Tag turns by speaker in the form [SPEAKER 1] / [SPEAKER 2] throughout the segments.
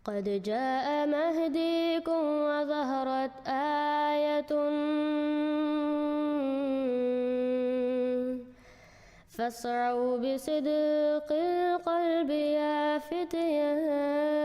[SPEAKER 1] قد جاء مهديكم وظهرت آية فاسعوا بصدق القلب يا فتياني.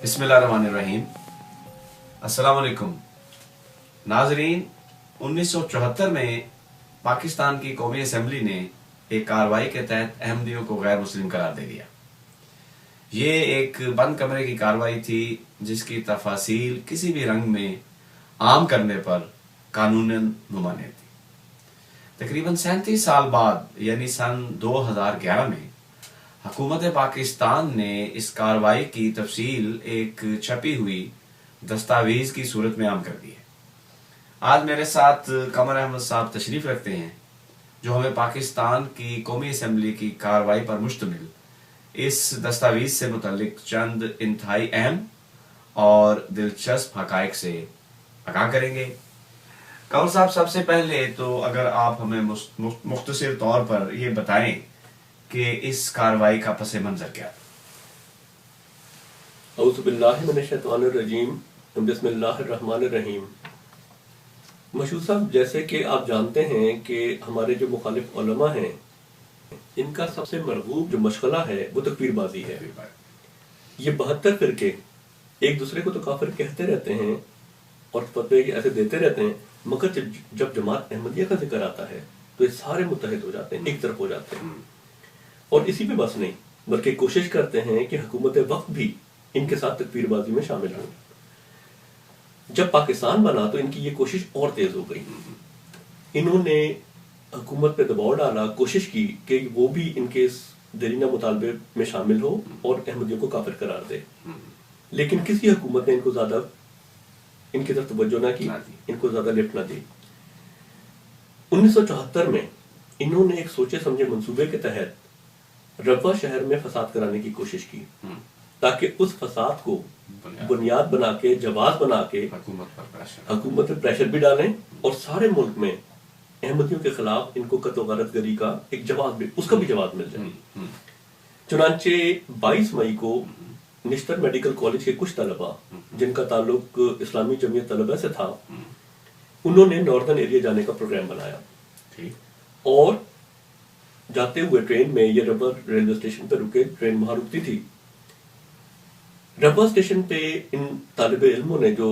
[SPEAKER 2] بسم اللہ الرحمن الرحیم. السلام علیکم ناظرین. 1974 میں پاکستان کی قومی اسمبلی نے ایک کارروائی کے تحت احمدیوں کو غیر مسلم قرار دے دیا. یہ ایک بند کمرے کی کارروائی تھی جس کی تفاصیل کسی بھی رنگ میں عام کرنے پر قانوناً ممانع تھی. تقریباً 37 سال بعد یعنی سن 2011 میں حکومت پاکستان نے اس کارروائی کی تفصیل ایک چھپی ہوئی دستاویز کی صورت میں عام کر دی ہے. آج میرے ساتھ قمر احمد صاحب تشریف رکھتے ہیں جو ہمیں پاکستان کی قومی اسمبلی کی کارروائی پر مشتمل اس دستاویز سے متعلق چند انتہائی اہم اور دلچسپ حقائق سے آگاہ کریں گے. قمر صاحب، سب سے پہلے تو اگر آپ ہمیں مختصر طور پر یہ بتائیں کہ اس کارروائی کا پس منظر کیا تھا.
[SPEAKER 3] اعوذ باللہ من الشیطان الرجیم بسم اللہ الرحمن الرحیم. مشہور صاحب، جیسے کہ آپ جانتے ہیں کہ ہمارے جو مخالف علماء ہیں ان کا سب سے مرغوب جو مشغلہ ہے وہ تکفیر بازی ہے. یہ 72 فرقے ایک دوسرے کو تو کافر کہتے رہتے ہیں اور فتوے ایسے دیتے رہتے ہیں، مگر جب جماعت احمدیہ کا ذکر آتا ہے تو یہ سارے متحد ہو جاتے ہیں، ایک طرف ہو جاتے ہیں. اور اسی پہ بس نہیں بلکہ کوشش کرتے ہیں کہ حکومت وقت بھی ان کے ساتھ تکفیر بازی میں شامل ہوں. جب پاکستان بنا تو ان کی یہ کوشش اور تیز ہو گئی. انہوں نے حکومت پہ دباؤ ڈالا، کوشش کی کہ وہ بھی ان کے اس دیرینہ مطالبے میں شامل ہو اور احمدیوں کو کافر قرار دے. لیکن کسی حکومت نے ان کو زیادہ ان کی طرف توجہ نہ کی، ان کو زیادہ لفٹ نہ دی. 1974 میں انہوں نے ایک سوچے سمجھے منصوبے کے تحت ربوہ شہر میں فساد کرانے کی کوشش کی تاکہ اس فساد کو بنیاد بنا کے، جواز بنا کے حکومت پر پریشر بھی ڈالیں اور سارے ملک میں احمدیوں کے خلاف ان کو قتل و غارت گری کا ایک جواز بھی، اس کا بھی جواز مل جائے. چنانچہ 22 مئی کو نشتر میڈیکل کالج کے کچھ طلباء جن کا تعلق اسلامی جمعیت طلبہ سے تھا، انہوں نے ناردرن ایریا جانے کا پروگرام بنایا اور جاتے ہوئے ٹرین میں یہ ربوہ ریلوے اسٹیشن پہ رکے. ٹرین وہاں رکتی تھی. ربوہ اسٹیشن پہ ان طالب علموں نے جو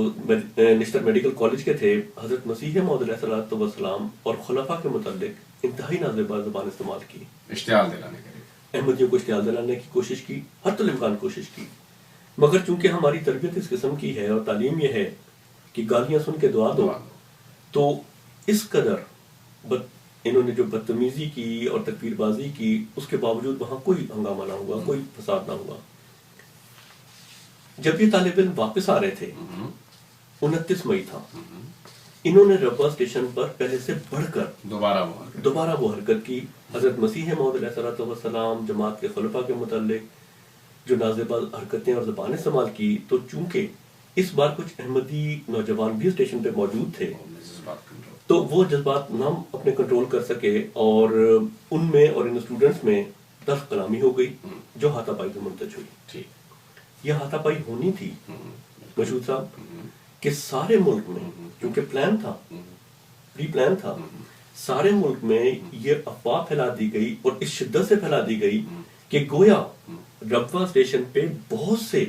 [SPEAKER 3] نشتر میڈیکل کالج کے تھے حضرت مسیح موعود علیہ السلام اور خلفاء کے متعلق انتہائی نازیبا زبان استعمال کی،
[SPEAKER 2] اشتعال دلانے کے لیے
[SPEAKER 3] احمدیوں کو اشتعال دلانے کی کوشش کی، ہر الامکان کوشش کی. مگر چونکہ ہماری تربیت اس قسم کی ہے اور تعلیم یہ ہے کہ گالیاں سن کے دعا دو، تو اس قدر انہوں نے جو بدتمیزی کی اور تکفیر بازی کی، اس کے باوجود وہاں کوئی ہنگامہ نہ ہوا، کوئی فساد نہ ہوا. جب یہ طالب علم واپس آ رہے تھے، 29 مئی تھا، انہوں نے ربوہ اسٹیشن پر پہلے سے بڑھ کر دوبارہ وہ حرکت کی. حضرت مسیح موعود علیہ السلام، جماعت کے خلفاء کے متعلق جو نازیبا حرکتیں اور زبانیں استعمال کی. تو چونکہ اس بار کچھ احمدی نوجوان بھی اسٹیشن پہ موجود تھے تو وہ جذبات نہ اپنے کنٹرول کر سکے اور ان میں اور ان اسٹوڈنٹس میں تلخ کلامی ہو گئی جو ہاتھا پائی سے منتج ہوئی. یہ ہاتھا پائی ہونی تھی مشہور صاحب کہ سارے ملک میں، کیونکہ پلان تھا، پری پلان تھا، سارے ملک میں یہ افواہ پھیلا دی گئی اور اس شدت سے پھیلا دی گئی کہ گویا ربوہ اسٹیشن پہ بہت سے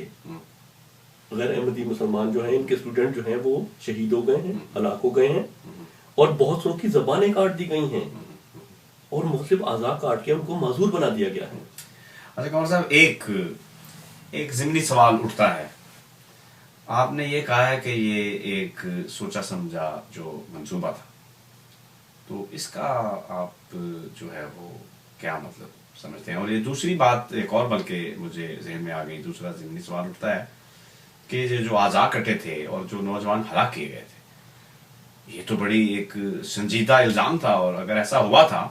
[SPEAKER 3] غیر احمدی مسلمان جو ہیں، ان کے اسٹوڈنٹ جو ہیں وہ شہید ہو گئے ہیں، ہلاک ہو گئے ہیں اور بہت سو کی زبانیں کاٹ دی گئی ہیں اور مختلف اعضاء کاٹ کے ان کو معذور بنا دیا گیا ہے.
[SPEAKER 2] اچھا قمر صاحب، ایک ضمنی سوال اٹھتا ہے. آپ نے یہ کہا ہے کہ یہ ایک سوچا سمجھا جو منصوبہ تھا، تو اس کا آپ جو ہے وہ کیا مطلب سمجھتے ہیں؟ اور یہ دوسری بات ایک اور بلکہ مجھے ذہن میں آ گئی، دوسرا ضمنی سوال اٹھتا ہے کہ یہ جو اعضاء کٹے تھے اور جو نوجوان ہلاک کیے گئے تھے، یہ تو بڑی ایک سنجیدہ الزام تھا، اور اگر ایسا ہوا تھا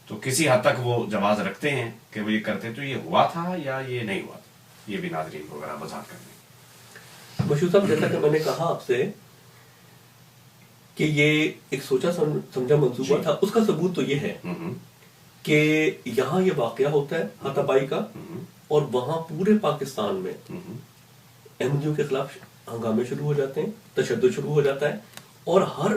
[SPEAKER 2] تو کسی حد تک وہ جواز رکھتے ہیں کہ وہ یہ کرتے تو یہ ہوا تھا یا یہ نہیں ہوا تھا، یہ بھی ناظرین کو اگر آپ وضاحت کر دیں۔
[SPEAKER 3] مشہور صاحب، جیسا کہ میں نے کہا آپ سے کہ یہ ایک سوچا سمجھا منصوبہ تھا، اس کا ثبوت تو یہ ہے کہ یہاں یہ واقعہ ہوتا ہے ہاتھا پائی کا، اور وہاں پورے پاکستان میں احمدیوں کے خلاف ہنگامے شروع ہو جاتے ہیں، تشدد شروع ہو جاتا ہے، اور ہر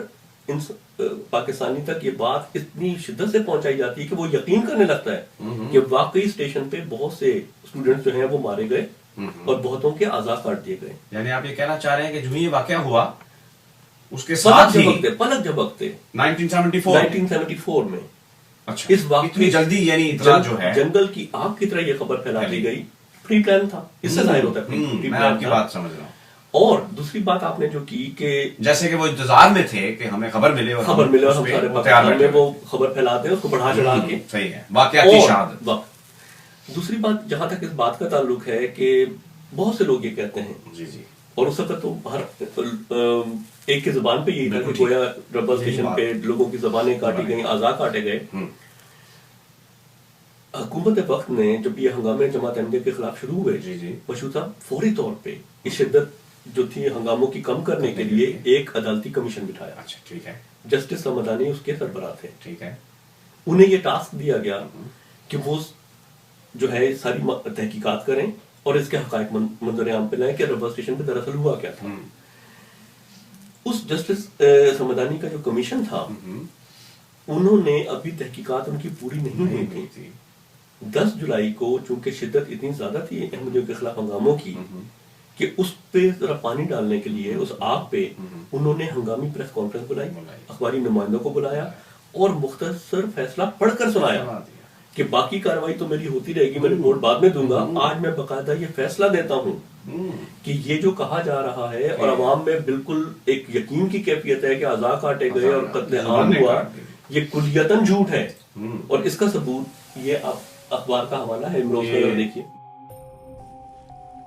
[SPEAKER 3] پاکستانی تک یہ بات اتنی شدت سے پہنچائی جاتی ہے کہ وہ یقین کرنے لگتا ہے کہ واقعی اسٹیشن پہ بہت سے اسٹوڈنٹس جو ہیں وہ مارے گئے اور بہتوں کے اعضاء کاٹ دیے گئے۔
[SPEAKER 2] یعنی آپ یہ کہنا چاہ رہے ہیں کہ جو یہ واقعہ ہوا اس کے ساتھ ہی
[SPEAKER 3] پلک جھپکتے
[SPEAKER 2] 1974
[SPEAKER 3] میں
[SPEAKER 2] اچھا
[SPEAKER 3] اس وقت
[SPEAKER 2] اتنی جلدی یعنی اطلاع جو ہے
[SPEAKER 3] جنگل کی آگ کی طرح یہ خبر پھیلا دی گئی، پری پلان تھا، اس سے ظاہر ہوتا ہے
[SPEAKER 2] میں آپ کی بات سمجھ رہا ہوں۔
[SPEAKER 3] اور دوسری بات آپ نے جو کی کہ
[SPEAKER 2] جیسے کہ وہ انتظار میں تھے کہ ہمیں خبر ملے اور
[SPEAKER 3] ہم سارے پاکستان میں وہ خبر پھیلاتے ہیں، اس کو بڑھا چڑھا کے
[SPEAKER 2] صحیح ہے، واقعاتی شہادت۔
[SPEAKER 3] دوسری بات جہاں تک اس بات کا تعلق ہے کہ بہت سے لوگ یہ کہتے ہیں،
[SPEAKER 2] جی جی،
[SPEAKER 3] اور اس وقت تو ہر ایک کی زبان پہ یہی تھا کہ گویا ربا اسٹیشن پہ لوگوں کی زبانیں کاٹی گئیں، اعضاء کاٹے گئے۔ حکومت وقت نے جب یہ ہنگامے جماعت احمدیہ کے خلاف شروع ہوئے، مشہور صاحب فوری طور پہ اس شدت جو تھی ہنگاموں کی کم کرنے کے لیے ایک عدالتی کمیشن بٹھایا۔
[SPEAKER 2] اچھا ٹھیک ہے،
[SPEAKER 3] جسٹس سمدانی اس کے سربراہ تھے۔
[SPEAKER 2] ٹھیک ہے،
[SPEAKER 3] انہیں یہ ٹاسک دیا گیا کہ وہ جو ہے ساری تحقیقات کریں اور اس کے حقائق منظر عام پہ لائیں کہ ربا اسٹیشن پہ دراصل ہوا کیا تھا۔ اس جسٹس سمدانی کا جو کمیشن تھا، انہوں نے ابھی تحقیقات ان کی پوری نہیں ہوئی تھی۔ 10 جولائی کو چونکہ شدت اتنی زیادہ تھی احمدیوں کے خلاف ہنگاموں کی کہ اس پہ ذرا پانی ڈالنے کے لیے اس آگ پہ انہوں نے ہنگامی پریس کانفرنس بلائی، اخباری نمائندوں کو بلایا اور مختصر فیصلہ پڑھ کر سنایا کہ باقی کارروائی تو میری ہوتی رہے گی، میں رپورٹ بعد میں دوں گا، آج میں باقاعدہ یہ فیصلہ دیتا ہوں کہ یہ جو کہا جا رہا ہے اور عوام میں بالکل ایک یقین کی کیفیت ہے کہ اعضاء کاٹے گئے اور قتل عام ہوا، یہ کلیتاً جھوٹ ہے۔ اور اس کا ثبوت یہ اخبار کا حوالہ ہے، امروز میں دیکھیے۔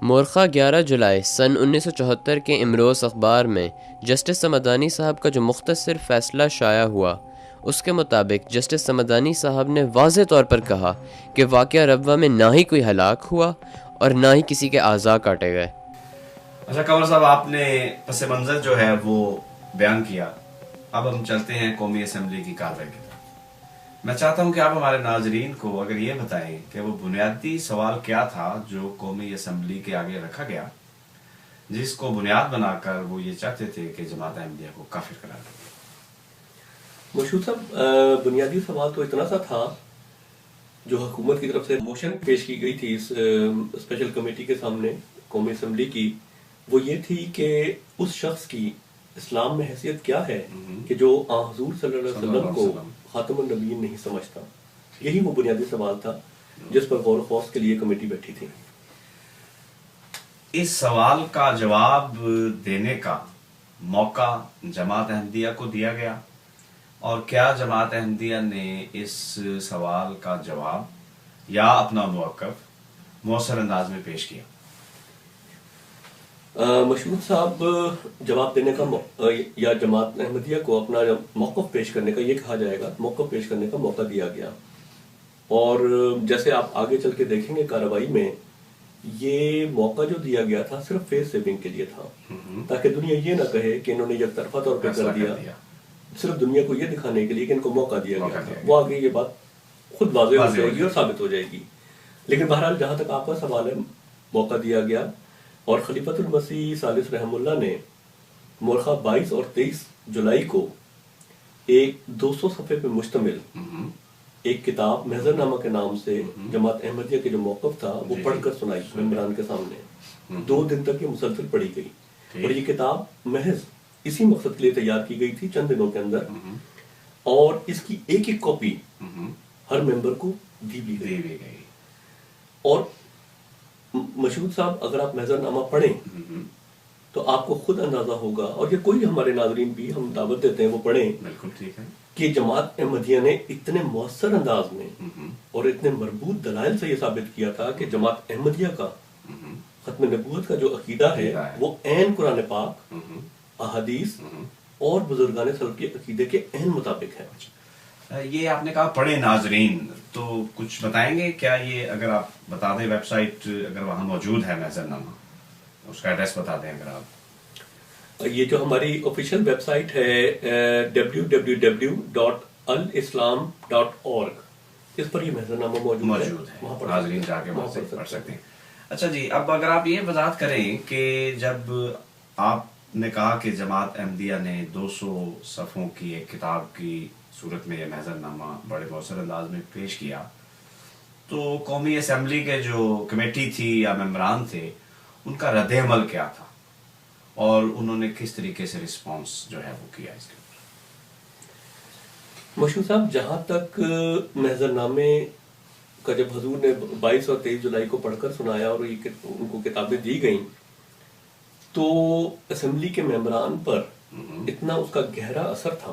[SPEAKER 4] مورخہ 11 جولائی سن 1974 کے امروز اخبار میں جسٹس سمدانی صاحب کا جو مختصر فیصلہ شائع ہوا، اس کے مطابق جسٹس سمدانی صاحب نے واضح طور پر کہا کہ واقعہ ربوہ میں نہ ہی کوئی ہلاک ہوا اور نہ ہی کسی کے اعضاء کاٹے گئے۔
[SPEAKER 2] اچھا کنور صاحب، آپ نے پس منظر جو ہے وہ بیان کیا، اب ہم چلتے ہیں قومی اسمبلی کی کارروائی کی طرف۔ میں چاہتا ہوں کہ آپ ہمارے ناظرین کو اگر یہ بتائیں کہ وہ بنیادی سوال کیا تھا جو قومی اسمبلی کے آگے رکھا گیا، جس کو بنیاد بنا کر وہ یہ چاہتے تھے کہ جماعت احمدیہ کو کافر قرار دیا۔
[SPEAKER 3] مشہور صاحب، بنیادی سوال تو اتنا سا تھا جو حکومت کی طرف سے موشن پیش کی گئی تھی اس اسپیشل کمیٹی کے سامنے قومی اسمبلی کی، وہ یہ تھی کہ اس شخص کی اسلام میں حیثیت کیا ہے کہ جو حضور صلی اللہ علیہ وسلم کو خاتم النبیین نہیں سمجھتا۔ یہی وہ بنیادی سوال تھا جس پر غور و خوض کے لیے کمیٹی بیٹھی تھی۔
[SPEAKER 2] اس سوال کا جواب دینے کا موقع جماعت احمدیہ کو دیا گیا، اور کیا جماعت احمدیہ نے اس سوال کا جواب یا اپنا موقف مؤثر انداز میں پیش کیا؟
[SPEAKER 3] مشہور صاحب، جواب دینے کا یا جماعت احمدیہ کو اپنا موقف پیش کرنے کا، یہ کہا جائے گا موقف پیش کرنے کا موقع دیا گیا، اور جیسے آپ آگے چل کے دیکھیں گے کارروائی میں، یہ موقع جو دیا گیا تھا صرف فیس سیونگ کے لیے تھا، تاکہ دنیا یہ نہ کہے کہ انہوں نے یک طرفہ طور پہ کر دیا، صرف دنیا کو یہ دکھانے کے لیے کہ ان کو موقع دیا گیا تھا۔ وہ آگے یہ بات خود واضح ہو جائے گی اور ثابت ہو جائے گی، لیکن بہرحال جہاں تک آپ کا سوال ہے، موقع دیا گیا، اور خلیفۃ المسیح ثالث رحم اللہ نے مورخہ 22 اور 23 جولائی کو ایک 200 صفحے پہ مشتمل ایک کتاب محضر نامہ کے نام سے جماعت احمدیہ کے جو موقف تھا وہ پڑھ کر سنائی ممبران کے سامنے۔ 2 دن تک یہ مسلسل پڑھی گئی، اور یہ کتاب محض اسی مقصد کے لیے تیار کی گئی تھی، چند دنوں کے اندر، اور اس کی ایک ایک کاپی ہر ممبر کو دی بھی گئی۔ اور مشہود صاحب، اگر آپ محضر نامہ پڑھیں تو آپ کو خود اندازہ ہوگا، اور یہ کوئی ہمارے ناظرین بھی ہم دعوت دیتے ہیں وہ پڑھیں،
[SPEAKER 2] بالکل ٹھیک ہے،
[SPEAKER 3] کہ جماعت احمدیہ نے اتنے مؤثر انداز میں اور اتنے مربوط دلائل سے یہ ثابت کیا تھا کہ جماعت احمدیہ کا ختم نبوت کا جو عقیدہ ہے وہ عین قرآن پاک، احادیث اور بزرگان سلف کے عقیدے کے عین مطابق ہے۔
[SPEAKER 2] یہ آپ نے کہا پڑھے ناظرین، تو کچھ بتائیں گے کیا یہ، اگر آپ بتا دیں ویب سائٹ اگر وہاں موجود ہے محضر نامہ، اس کا ایڈریس بتا دیں اگر آپ.
[SPEAKER 3] یہ جو ہماری آفیشیل ویب سائٹ ہے www.alislam.org، اس پر یہ محضر نامہ موجود ہے،
[SPEAKER 2] ناظرین جا کے وہاں سے پڑھ سکتے ہیں. اچھا جی، اب اگر آپ یہ وضاحت کریں کہ جب آپ نے کہا کہ جماعت احمدیہ نے 200 صفحوں کی ایک کتاب کی صورت میں یہ محضر نامہ بڑے مؤثر انداز میں پیش کیا، تو قومی اسمبلی کے جو کمیٹی تھی یا ممبران تھے ان کا رد عمل کیا تھا اور انہوں نے کس طریقے سے رسپانس جو ہے وہ کیا اس کے اوپر؟
[SPEAKER 3] مشہور صاحب، جہاں تک محضر نامے کا جب حضور نے 22 اور 23 جولائی کو پڑھ کر سنایا اور ان کو کتابیں دی گئیں، تو اسمبلی کے ممبران پر اتنا اس کا گہرا اثر تھا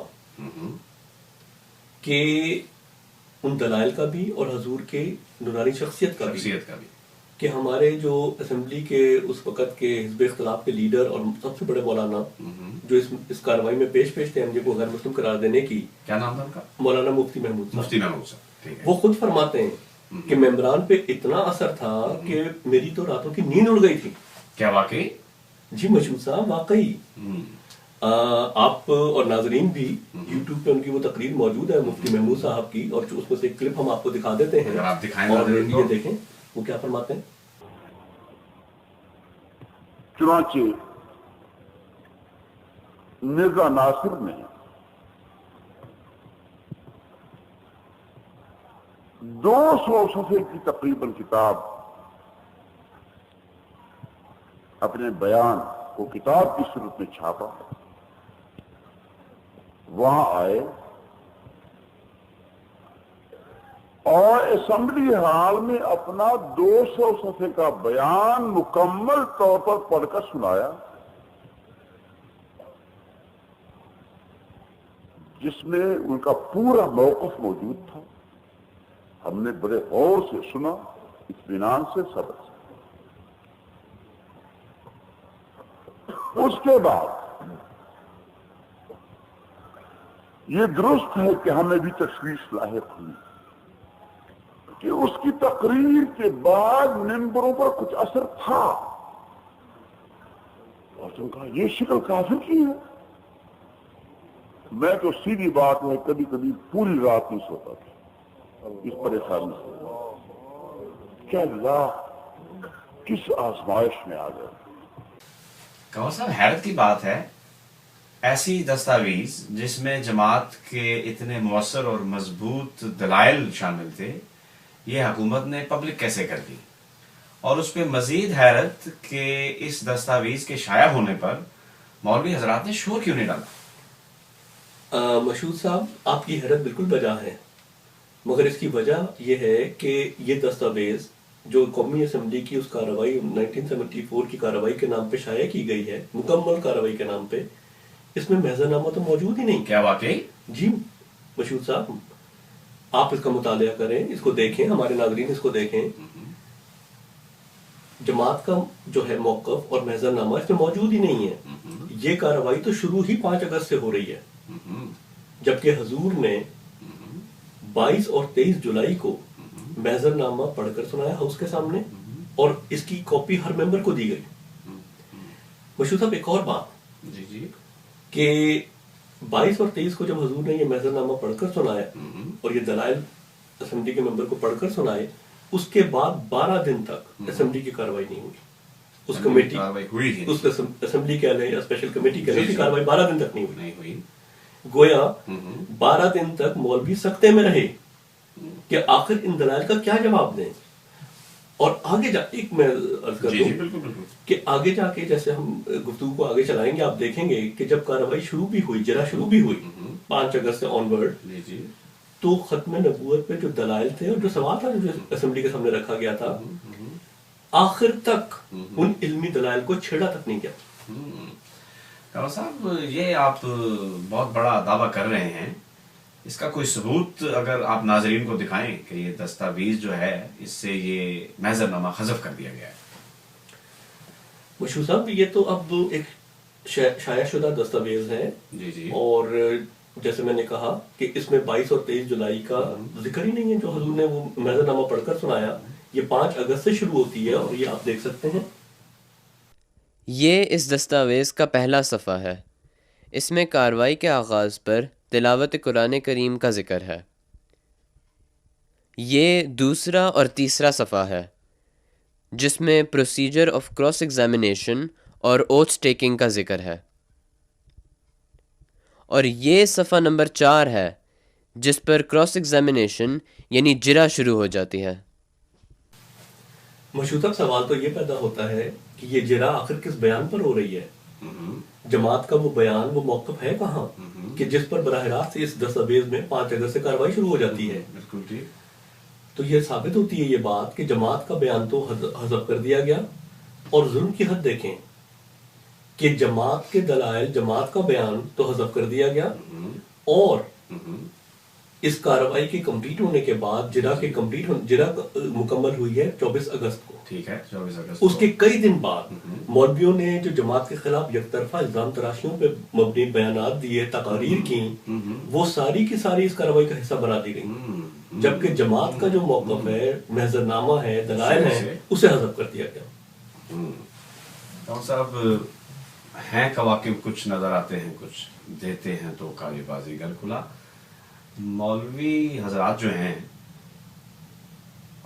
[SPEAKER 3] کہ ان دلائل کا بھی اور حضور کے نورانی شخصیت کا بھی کہ ہمارے جو اسمبلی کے اس وقت کے حزب اختلاف کے لیڈر اور سب سے بڑے مولانا جو اس کارروائی میں پیش تھے ایم جے کو غیر مسلم قرار دینے کی،
[SPEAKER 2] کیا نام تھا ان کا؟
[SPEAKER 3] مولانا مفتی محمود
[SPEAKER 2] صاحب.
[SPEAKER 3] وہ خود فرماتے ہیں کہ ممبران پہ اتنا اثر تھا کہ میری تو راتوں کی نیند اڑ گئی تھی.
[SPEAKER 2] کیا واقعی؟
[SPEAKER 3] جی مشہور صاحب، واقعی. آپ اور ناظرین بھی یوٹیوب پہ ان کی وہ تقریر موجود ہے مفتی محمود صاحب کی، اور جو اس میں سے ایک کلپ ہم آپ کو دکھا دیتے ہیں،
[SPEAKER 2] اگر آپ دکھائیں
[SPEAKER 3] اور یہ دیکھیں وہ کیا فرماتے ہیں.
[SPEAKER 5] چنانچہ مرزا ناصر نے 200 صفحے کی تقریباً کتاب اپنے بیان کو کتاب کی صورت میں چھاپا. وہاں آئے اور اسمبلی ہال میں اپنا 200 صفحے کا بیان مکمل طور پر پڑھ کر سنایا، جس میں ان کا پورا موقف موجود تھا. ہم نے بڑے غور سے سنا، اطمینان سے، صبر سے. اس کے بعد یہ درست ہے کہ ہمیں بھی تشویش لاحق ہوئی کہ اس کی تقریر کے بعد ممبروں پر کچھ اثر تھا، اور تو کہا یہ شکل کافر کی ہے. میں تو سیدھی بات ہے کبھی کبھی پوری رات نہیں سوتا تھا اس پریشانی سے. کیا اللہ کس آزمائش میں آ گئے.
[SPEAKER 2] کنور صاحب، حیرت کی بات ہے، ایسی دستاویز جس میں جماعت کے اتنے مؤثر اور مضبوط دلائل شامل تھے، یہ حکومت نے پبلک کیسے کر دی؟ اور اس پہ مزید حیرت کہ اس دستاویز کے شائع ہونے پر مولوی حضرات نے شور کیوں نہیں ڈالا؟
[SPEAKER 3] مشہور صاحب، آپ کی حیرت بالکل بجا ہے، مگر اس کی وجہ یہ ہے کہ یہ دستاویز جو قومی اسمبلی کی اس کارروائی 1974 کی کارروائی کے نام پہ شائع کی گئی ہے، مکمل کارروائی کے نام پہ، اس میں محضر نامہ تو موجود ہی نہیں.
[SPEAKER 2] کیا واقعی؟
[SPEAKER 3] جی مشہور صاحب، آپ اس کا مطالعہ کریں، اس کو دیکھیں، ہمارے ناظرین اس کو دیکھیں. جماعت کا جو ہے موقف اور محضر نامہ اس میں موجود ہی نہیں ہے. یہ کارروائی تو شروع ہی 5 اگست سے ہو رہی ہے، جبکہ حضور نے 22 اور 23 جولائی کو محضر نامہ پڑھ کر سنایا ہاؤس کے سامنے، اور اس کی کاپی ہر ممبر کو دی گئی. مشہور صاحب، ایک اور بات کہ 22 اور 23 کو جب حضور نے یہ محضر نامہ پڑھ کر سنایا اور یہ دلائل اسمبلی کے ممبر کو پڑھ کر سنائے، اس کے بعد 12 دن تک اسمبلی کی کارروائی نہیں ہوئی. اس کمیٹی، اس اسمبلی کہہ لیں یا اسپیشل کمیٹی کہہ لیں، اس کی کارروائی 12 دن تک نہیں ہوئی. گویا 12 دن تک مولوی سکتے میں رہے کہ آخر ان دلائل کا کیا جواب دیں. اور آگے جا ایک میں عرض کر دوں کہ آگے جا کے جیسے ہم گفتگو کو آگے چلائیں گے، آپ دیکھیں گے کہ جب کارروائی شروع بھی ہوئی، جرا شروع بھی ہوئی 5 اگست سے آن ورڈ، تو ختم نبوت پہ جو دلائل تھے اور جو سوال تھا جو اسمبلی کے سامنے رکھا گیا تھا، آخر تک ان علمی دلائل کو چھیڑا تک نہیں کیا.
[SPEAKER 2] کنور صاحب، یہ آپ بہت بڑا دعویٰ کر رہے ہیں، اس کا کوئی ثبوت اگر آپ ناظرین کو دکھائیں کہ یہ دستاویز جو ہے اس سے یہ محضر نامہ حذف کر دیا گیا ہے.
[SPEAKER 3] مشہور صاحب، یہ تو اب ایک شائع شدہ دستاویز ہے، اور جیسے میں نے کہا کہ اس میں 22 اور 23 جولائی کا ذکر ہی نہیں ہے جو حضور نے وہ محضر نامہ پڑھ کر سنایا. یہ 5 اگست سے شروع ہوتی ہے اور یہ آپ دیکھ سکتے ہیں.
[SPEAKER 4] یہ اس دستاویز کا پہلا صفحہ ہے. اس میں کارروائی کے آغاز پر تلاوت قرآن کریم کا ذکر ہے. یہ دوسرا اور تیسرا صفحہ ہے جس میں پروسیجر آف کراس ایگزامینیشن اور اوتھ ٹیکنگ کا ذکر ہے. اور یہ صفحہ نمبر 4 ہے جس پر کراس ایگزامینیشن یعنی جرح شروع ہو جاتی ہے.
[SPEAKER 3] مشہور سوال تو یہ پیدا ہوتا ہے کہ یہ جرح آخر کس بیان پر ہو رہی ہے؟ جماعت کا وہ بیان، وہ موقف ہے کہاں کہ جس پر براہ راست اس دستاویز میں 5 اگست سے کارروائی شروع ہو جاتی ہے؟
[SPEAKER 2] بالکل ٹھیک.
[SPEAKER 3] تو یہ ثابت ہوتی ہے یہ بات کہ جماعت کا بیان تو حذف کر دیا گیا. اور ظلم کی حد دیکھیں کہ جماعت کے دلائل، جماعت کا بیان تو حذف کر دیا گیا اور اس کارروائی کے کمپلیٹ ہونے کے بعد جرح مکمل ہوئی ہے 24 اگست کو.
[SPEAKER 2] ٹھیک ہے، 24 اگست.
[SPEAKER 3] اس کے کئی دن بعد مولویوں نے جو جماعت کے خلاف یک طرفہ الزام تراشیوں پہ مبنی بیانات دیے، تقاریر کی، وہ ساری کی ساری اس کارروائی کا حصہ بنا دی گئی. جبکہ جماعت کا جو موقف ہے، محضر نامہ ہے، دلائل ہیں، اسے حذف کر دیا گیا.
[SPEAKER 2] ڈاکٹر صاحب ہیں کواکب کچھ نظر آتے ہیں، کچھ دیتے ہیں تو کالی بازی گل کھلا. مولوی حضرات جو ہیں،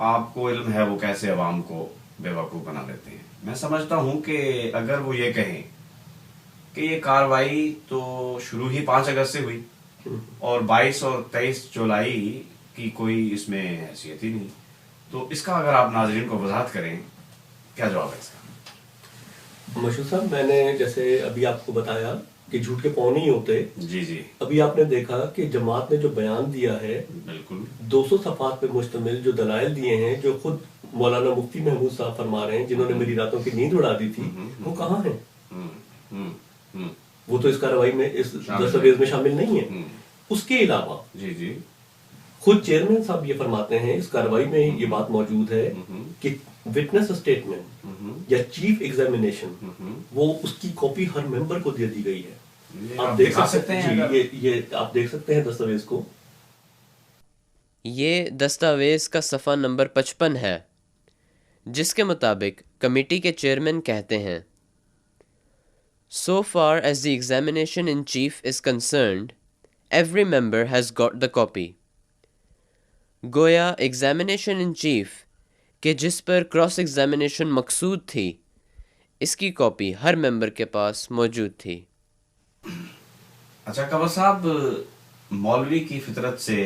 [SPEAKER 2] آپ کو علم ہے وہ کیسے عوام کو بے وقوف بنا لیتے ہیں. میں سمجھتا ہوں کہ اگر وہ یہ کہیں کہ یہ کارروائی تو شروع ہی 5 اگست سے ہوئی اور 22 اور 23 جولائی کی کوئی اس میں حیثیت ہی نہیں، تو اس کا اگر آپ ناظرین کو وضاحت کریں، کیا جواب ہے اس کا؟
[SPEAKER 3] مشہور صاحب، میں نے جیسے ابھی آپ کو بتایا کہ جھوٹ کے پاؤں نہیں ہوتے.
[SPEAKER 2] جی.
[SPEAKER 3] ابھی آپ نے دیکھا کہ جماعت نے جو بیان دیا ہے،
[SPEAKER 2] بالکل
[SPEAKER 3] 200 صفحات پہ مشتمل جو دلائل دیے ہیں، جو خود مولانا مفتی محمود صاحب فرما رہے ہیں، جنہوں نے میری راتوں کی نیند اڑا دی تھی، وہ کہاں ہیں؟ وہ تو اس کارروائی میں، اس دستاویز میں شامل نہیں ہے. اس کے علاوہ
[SPEAKER 2] جی
[SPEAKER 3] خود چیئرمین صاحب یہ فرماتے ہیں، اس کارروائی میں یہ بات موجود ہے کہ وٹنس اسٹیٹمنٹ یا چیف ایگزامینیشن، وہ اس کی کاپی ہر ممبر کو دے دی گئی ہے. آپ دیکھ سکتے ہیں، یہ آپ دیکھ سکتے ہیں دستاویز کو.
[SPEAKER 4] یہ دستاویز کا صفحہ نمبر 55 ہے جس کے مطابق کمیٹی کے چیئرمین کہتے ہیں: So far as the examination in chief is concerned, every member has got the copy. گویا ایگزامینیشن ان چیف کہ جس پر کراس ایگزامینیشن مقصود تھی، اس کی کاپی ہر ممبر کے پاس موجود تھی.
[SPEAKER 2] اچھا کنور صاحب، مولوی کی فطرت سے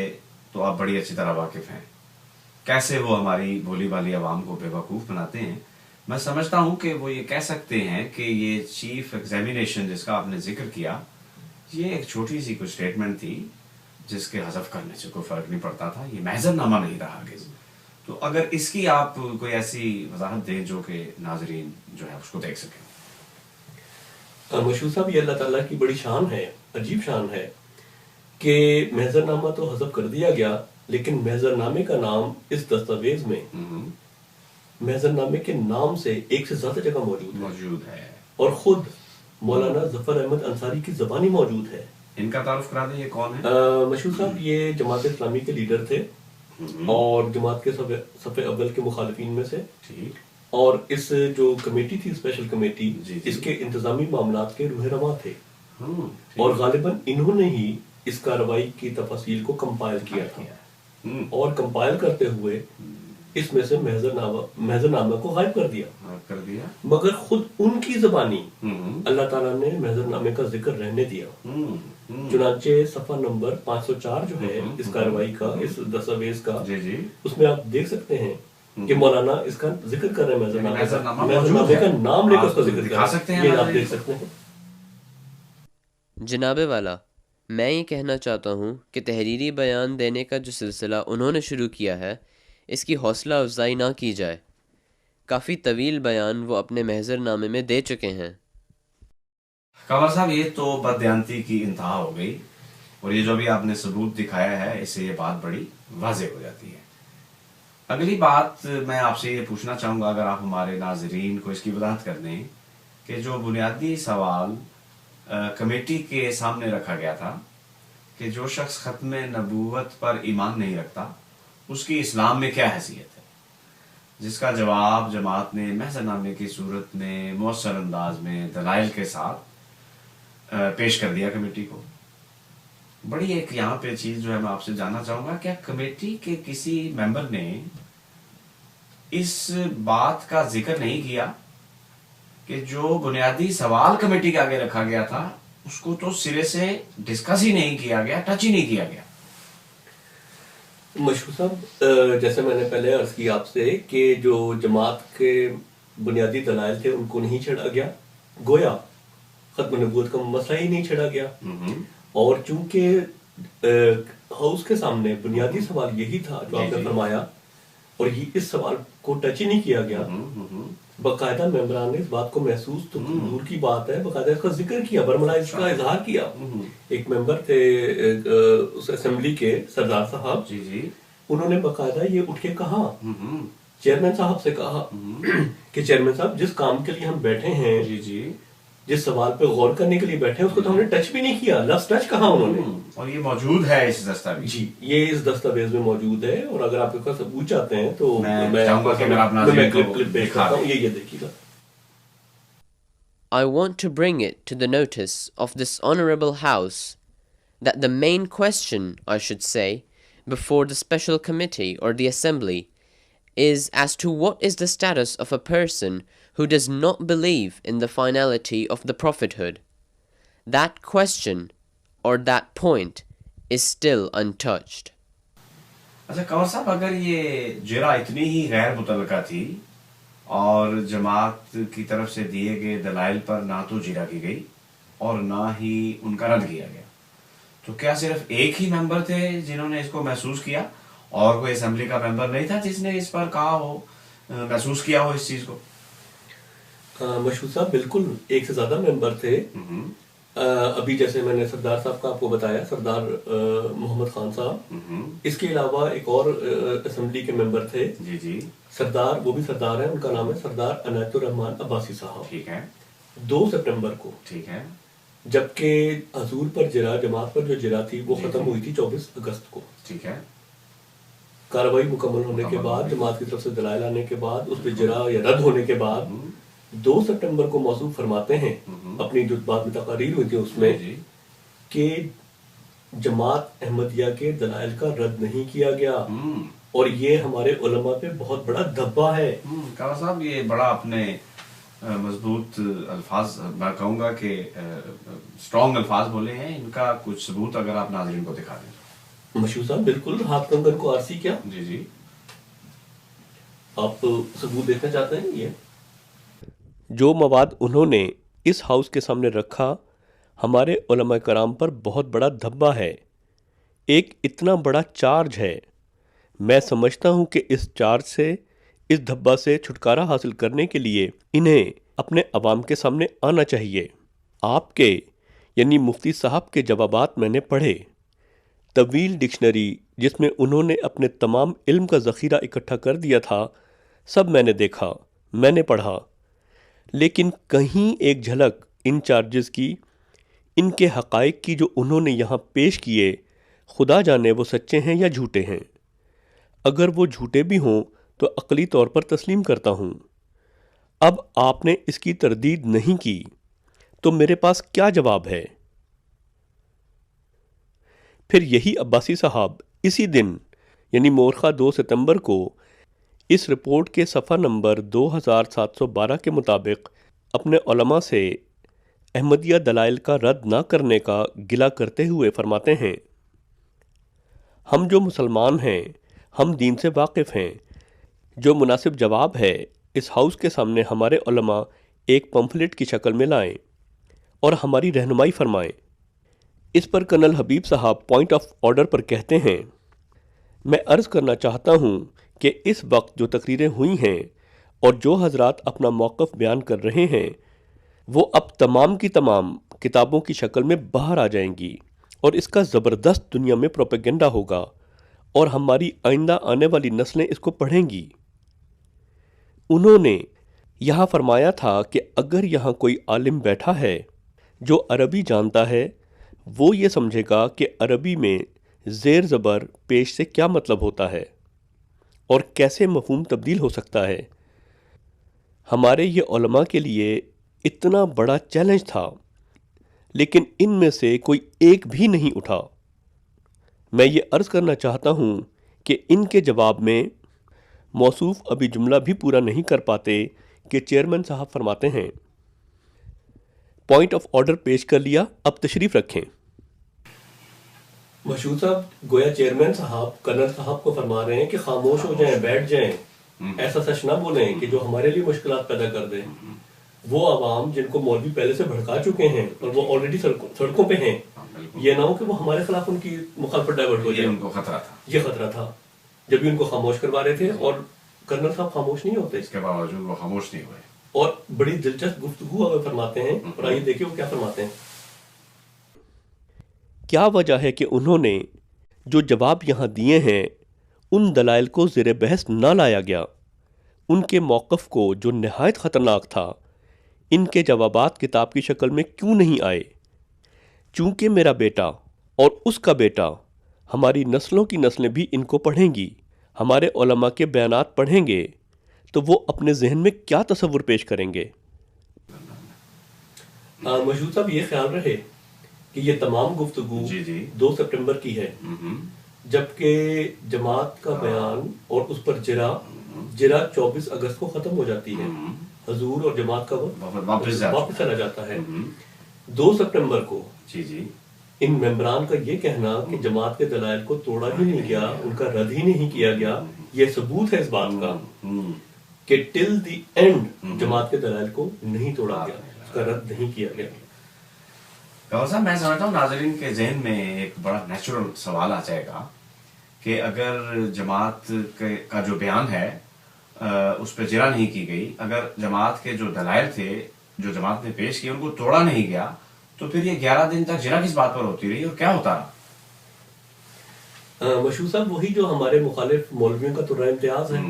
[SPEAKER 2] تو آپ بڑی اچھی طرح واقف ہیں، کیسے وہ ہماری بھولی بھالی عوام کو بے وقوف بناتے ہیں. میں سمجھتا ہوں کہ وہ یہ کہہ سکتے ہیں کہ یہ چیف ایگزامینیشن جس کا آپ نے ذکر کیا، یہ ایک چھوٹی سی کوئی اسٹیٹمنٹ تھی جس کے حذف کرنے سے کوئی فرق نہیں پڑتا تھا، یہ محضر نامہ نہیں رہا ہرگز. تو اگر اس کی آپ کوئی ایسی وضاحت دیں جو کہ ناظرین جو ہے اس کو دیکھ سکیں.
[SPEAKER 3] مشہور صاحب، یہ اللہ تعالیٰ کی بڑی شان ہے، عجیب شان ہے کہ محضر نامہ تو حذف کر دیا گیا، لیکن محضر نامے کا نام اس دستاویز میں محضر نامے کے نام سے ایک سے زیادہ جگہ موجود ہے. اور خود مولانا ظفر احمد انصاری کی زبانی موجود ہے.
[SPEAKER 2] ان کا تعارف کرا دیں، یہ کون ہے؟
[SPEAKER 3] مشہور صاحب، یہ جماعت اسلامی کے لیڈر تھے اور جماعت کے صف اول کے مخالفین میں سے. اور اس جو کمیٹی تھی، اسپیشل کمیٹی، اس کے انتظامی معاملات کے روح رواں تھے. اور غالباً انہوں نے ہی اس کارروائی کی تفاصیل کو کمپائل کیا تھا اور کمپائل کرتے ہوئے اس میں سے محضر نامہ کو غائب کر دیا. مگر خود ان کی زبانی اللہ تعالیٰ نے محضر نامے کا ذکر رہنے دیا. چنانچہ صفحہ نمبر 504 جو ہے اس کارروائی کا، اس دستاویز کا، اس میں آپ دیکھ سکتے ہیں کہ مولانا اس کا ذکر کر رہے ہیں، محضر نامے کا نام لے کر اس کا ذکر کر رہے ہیں. یہ آپ دیکھ سکتے ہیں.
[SPEAKER 4] جناب والا، میں یہ کہنا چاہتا ہوں کہ تحریری بیان دینے کا جو سلسلہ انہوں نے شروع کیا ہے، اس کی حوصلہ افزائی نہ کی جائے. کافی طویل بیان وہ اپنے محضر نامے میں دے چکے ہیں.
[SPEAKER 2] کنور صاحب، یہ تو بددیانتی کی انتہا ہو گئی، اور یہ جو بھی آپ نے ثبوت دکھایا ہے، اس سے یہ بات بڑی واضح ہو جاتی ہے. اگلی بات میں آپ سے یہ پوچھنا چاہوں گا، اگر آپ ہمارے ناظرین کو اس کی وضاحت کر دیں کہ جو بنیادی سوال کمیٹی کے سامنے رکھا گیا تھا کہ جو شخص ختم نبوت پر ایمان نہیں رکھتا اس کی اسلام میں کیا حیثیت ہے، جس کا جواب جماعت نے محضر نامے کی صورت میں مؤثر انداز میں دلائل کے ساتھ پیش کر دیا کمیٹی کو۔ بڑی ایک یہاں پہ چیز جو ہے میں آپ سے جاننا چاہوں گا، کیا کمیٹی کے کسی ممبر نے اس بات کا ذکر نہیں کیا کہ جو بنیادی سوال کمیٹی کے آگے رکھا گیا تھا اس کو تو سرے سے ڈسکس ہی نہیں کیا گیا، ٹچ ہی نہیں کیا گیا؟
[SPEAKER 3] مشہور صاحب، جیسے میں نے پہلے عرض کی آپ سے کہ جو جماعت کے بنیادی دلائل تھے ان کو نہیں چھڑا گیا، گویا ختم نبوت کا مسئلہ ہی نہیں چھڑا گیا، اور چونکہ ہاؤس کے سامنے بنیادی سوال یہی تھا جو آپ نے فرمایا، اور اس سوال کو ٹچ ہی نہیں کیا گیا، باقاعدہ ممبران نے اس بات کو محسوس تو دور کی بات ہے، باقاعدہ اس کا ذکر کیا، برملا اس کا اظہار کیا۔ ایک ممبر تھے اس اسمبلی کے، سردار صاحب، انہوں نے باقاعدہ یہ اٹھ کے کہا، چیئرمین صاحب سے کہا کہ چیئرمین صاحب جس کام کے لیے ہم بیٹھے ہیں، جس سوال پہ غور کرنے کے لیے بیٹھے ہیں، اس کو تو ہم نے ٹچ بھی نہیں کیا، لفظ ٹچ کہا انہوں نے،
[SPEAKER 2] اور یہ موجود ہے اس دستاویز،
[SPEAKER 3] جی یہ اس دستاویز میں موجود ہے، اور اگر آپ کے پاس ثبوت چاہتے ہیں تو
[SPEAKER 2] میں چاہوں گا کہ اگر آپ ناظرین کو دکھا دیں،
[SPEAKER 3] یہ دیکھیے گا۔
[SPEAKER 4] I want to bring it to the notice of this honorable House that the main question, I should say, before the special committee or the assembly is as to what is the status of a person who does not believe in the finality of the prophethood. That question or that point is still untouched.
[SPEAKER 2] اچھا کنور صاحب، اگر یہ جرا اتنی ہی غیر متعلقہ تھی اور جماعت کی طرف سے دیے گئے دلائل پر نہ تو جرا کی گئی اور نہ ہی ان کا رد کیا گیا، تو کیا صرف ایک ہی ممبر تھے جنہوں نے اس کو محسوس کیا اور کوئی اسمبلی کا ممبر نہیں تھا جس نے اس پر کہا ہو، محسوس کیا ہو اس چیز کو؟
[SPEAKER 3] مشہور صاحب بالکل ایک سے زیادہ ممبر تھے۔ ابھی جیسے میں نے سردار صاحب کا آپ کو بتایا، سردار محمد خان صاحب، اس کے علاوہ ایک اور اسمبلی کے ممبر تھے، سردار، وہ بھی سردار ہیں، ان کا نام ہے سردار عنایت الرحمان عباسی صاحب۔
[SPEAKER 2] ٹھیک ہے،
[SPEAKER 3] 2 سپٹمبر کو،
[SPEAKER 2] ٹھیک ہے،
[SPEAKER 3] جبکہ حضور پر جرا، جماعت پر جو جرا تھی وہ ختم ہوئی تھی 24 اگست کو،
[SPEAKER 2] ٹھیک ہے،
[SPEAKER 3] کارروائی مکمل ہونے کے بعد، جماعت کی طرف سے دلائل آنے کے بعد، اس پہ جرا یا رد ہونے کے بعد 2 سپٹمبر کو موصوف فرماتے ہیں اپنی جو بعد میں تقاریر ہوئی تھی اس میں کہ جماعت احمدیہ کے دلائل کا رد نہیں کیا گیا، اور یہ ہمارے علماء پہ بہت بڑا دھبا ہے۔
[SPEAKER 2] کالا صاحب یہ بڑا اپنے مضبوط الفاظ، میں کہوں گا کہ اسٹرانگ الفاظ بولے ہیں، ان کا کچھ ثبوت اگر آپ ناظرین کو دکھا دیں۔
[SPEAKER 3] مشہور صاحب بالکل، ہاتھ کنگن کو آرسی کیا؟
[SPEAKER 2] جی
[SPEAKER 3] آپ ثبوت دیکھنا چاہتے ہیں؟ یہ
[SPEAKER 6] جو مواد انہوں نے اس ہاؤس کے سامنے رکھا ہمارے علماء کرام پر بہت بڑا دھبا ہے، ایک اتنا بڑا چارج ہے۔ میں سمجھتا ہوں کہ اس چارج سے، اس دھبا سے چھٹکارا حاصل کرنے کے لیے انہیں اپنے عوام کے سامنے آنا چاہیے۔ آپ کے یعنی مفتی صاحب کے جوابات میں نے پڑھے، طویل ڈکشنری جس میں انہوں نے اپنے تمام علم کا ذخیرہ اکٹھا کر دیا تھا، سب میں نے دیکھا، میں نے پڑھا، لیکن کہیں ایک جھلک ان چارجز کی، ان کے حقائق کی جو انہوں نے یہاں پیش کیے، خدا جانے وہ سچے ہیں یا جھوٹے ہیں۔ اگر وہ جھوٹے بھی ہوں تو عقلی طور پر تسلیم کرتا ہوں۔ اب آپ نے اس کی تردید نہیں کی تو میرے پاس کیا جواب ہے؟ پھر یہی عباسی صاحب اسی دن یعنی مورخہ 2 ستمبر کو اس رپورٹ کے صفحہ نمبر 2712 کے مطابق اپنے علماء سے احمدیہ دلائل کا رد نہ کرنے کا گلہ کرتے ہوئے فرماتے ہیں، ہم جو مسلمان ہیں، ہم دین سے واقف ہیں، جو مناسب جواب ہے اس ہاؤس کے سامنے ہمارے علماء ایک پمفلٹ کی شکل میں لائیں اور ہماری رہنمائی فرمائیں۔ اس پر کرنل حبیب صاحب پوائنٹ آف آرڈر پر کہتے ہیں، میں عرض کرنا چاہتا ہوں کہ اس وقت جو تقریریں ہوئی ہیں اور جو حضرات اپنا موقف بیان کر رہے ہیں وہ اب تمام کی تمام کتابوں کی شکل میں باہر آ جائیں گی اور اس کا زبردست دنیا میں پروپیگنڈا ہوگا اور ہماری آئندہ آنے والی نسلیں اس کو پڑھیں گی۔ انہوں نے یہاں فرمایا تھا کہ اگر یہاں کوئی عالم بیٹھا ہے جو عربی جانتا ہے، وہ یہ سمجھے گا کہ عربی میں زیر زبر پیش سے کیا مطلب ہوتا ہے اور کیسے مفہوم تبدیل ہو سکتا ہے۔ ہمارے یہ علماء کے لیے اتنا بڑا چیلنج تھا، لیکن ان میں سے کوئی ایک بھی نہیں اٹھا۔ میں یہ عرض کرنا چاہتا ہوں کہ ان کے جواب میں موصوف ابھی جملہ بھی پورا نہیں کر پاتے کہ چیئرمین صاحب فرماتے ہیں، پوائنٹ آف آرڈر پیش کر لیا، اب تشریف رکھیں۔
[SPEAKER 3] مشہور صاحب گویا چیئرمین صاحب کرنل صاحب کو فرما رہے ہیں کہ خاموش ہو جائیں، بیٹھ جائیں، ایسا سچ نہ بولیں کہ جو ہمارے لیے مشکلات پیدا کر دیں۔ وہ عوام جن کو مولوی پہلے سے بھڑکا چکے ہیں اور وہ آلریڈی سڑکوں پہ ہیں، یہ نہ ہو کہ وہ ہمارے خلاف ان کی مخالفت ڈائیورٹ ہو جائے۔
[SPEAKER 2] ان کو خطرہ تھا،
[SPEAKER 3] یہ خطرہ تھا جب بھی ان کو خاموش کروا رہے تھے، اور کرنل صاحب خاموش نہیں ہوتے،
[SPEAKER 2] اس کے باوجود وہ خاموش نہیں ہوئے
[SPEAKER 3] اور بڑی دلچسپ گفتگو ہمیں فرماتے ہیں، اور آئیے دیکھیں وہ کیا فرماتے ہیں۔
[SPEAKER 6] کیا وجہ ہے کہ انہوں نے جو جواب یہاں دیے ہیں ان دلائل کو زیر بحث نہ لایا گیا؟ ان کے موقف کو جو نہایت خطرناک تھا، ان کے جوابات کتاب کی شکل میں کیوں نہیں آئے؟ چونکہ میرا بیٹا اور اس کا بیٹا، ہماری نسلوں کی نسلیں بھی ان کو پڑھیں گی، ہمارے علماء کے بیانات پڑھیں گے، تو وہ اپنے ذہن میں کیا تصور پیش کریں گے؟
[SPEAKER 3] مشہور صاحب یہ خیال رہے کہ یہ تمام گفتگو 2 سپٹمبر کی ہے، جبکہ جماعت کا بیان اور اس پر جرا 24 اگست کو ختم ہو جاتی ہے، حضور اور جماعت کا واپس چلا جاتا ہے۔ 2 سپٹمبر کو ان ممبران کا یہ کہنا کہ جماعت کے دلائل کو توڑا ہی نہیں گیا، ان کا رد ہی نہیں کیا گیا، یہ ثبوت ہے اس بات کا کہ ٹل دی اینڈ جماعت کے دلائل کو نہیں توڑا گیا، اس کا رد نہیں کیا گیا۔
[SPEAKER 2] صاحب میں سمجھتا ہوں ناظرین کے ذہن میں ایک بڑا نیچرل سوال آ جائے گا کہ اگر جماعت کا جو بیان ہے اس پہ جرا نہیں کی گئی، اگر جماعت کے جو دلائل تھے جو جماعت نے پیش کیے ان کو توڑا نہیں گیا، تو پھر یہ 11 دن تک جرا کس بات پر ہوتی رہی اور کیا ہوتا رہا؟
[SPEAKER 3] مشہور صاحب وہی جو ہمارے مخالف مولویوں کا تو امتیاز ہے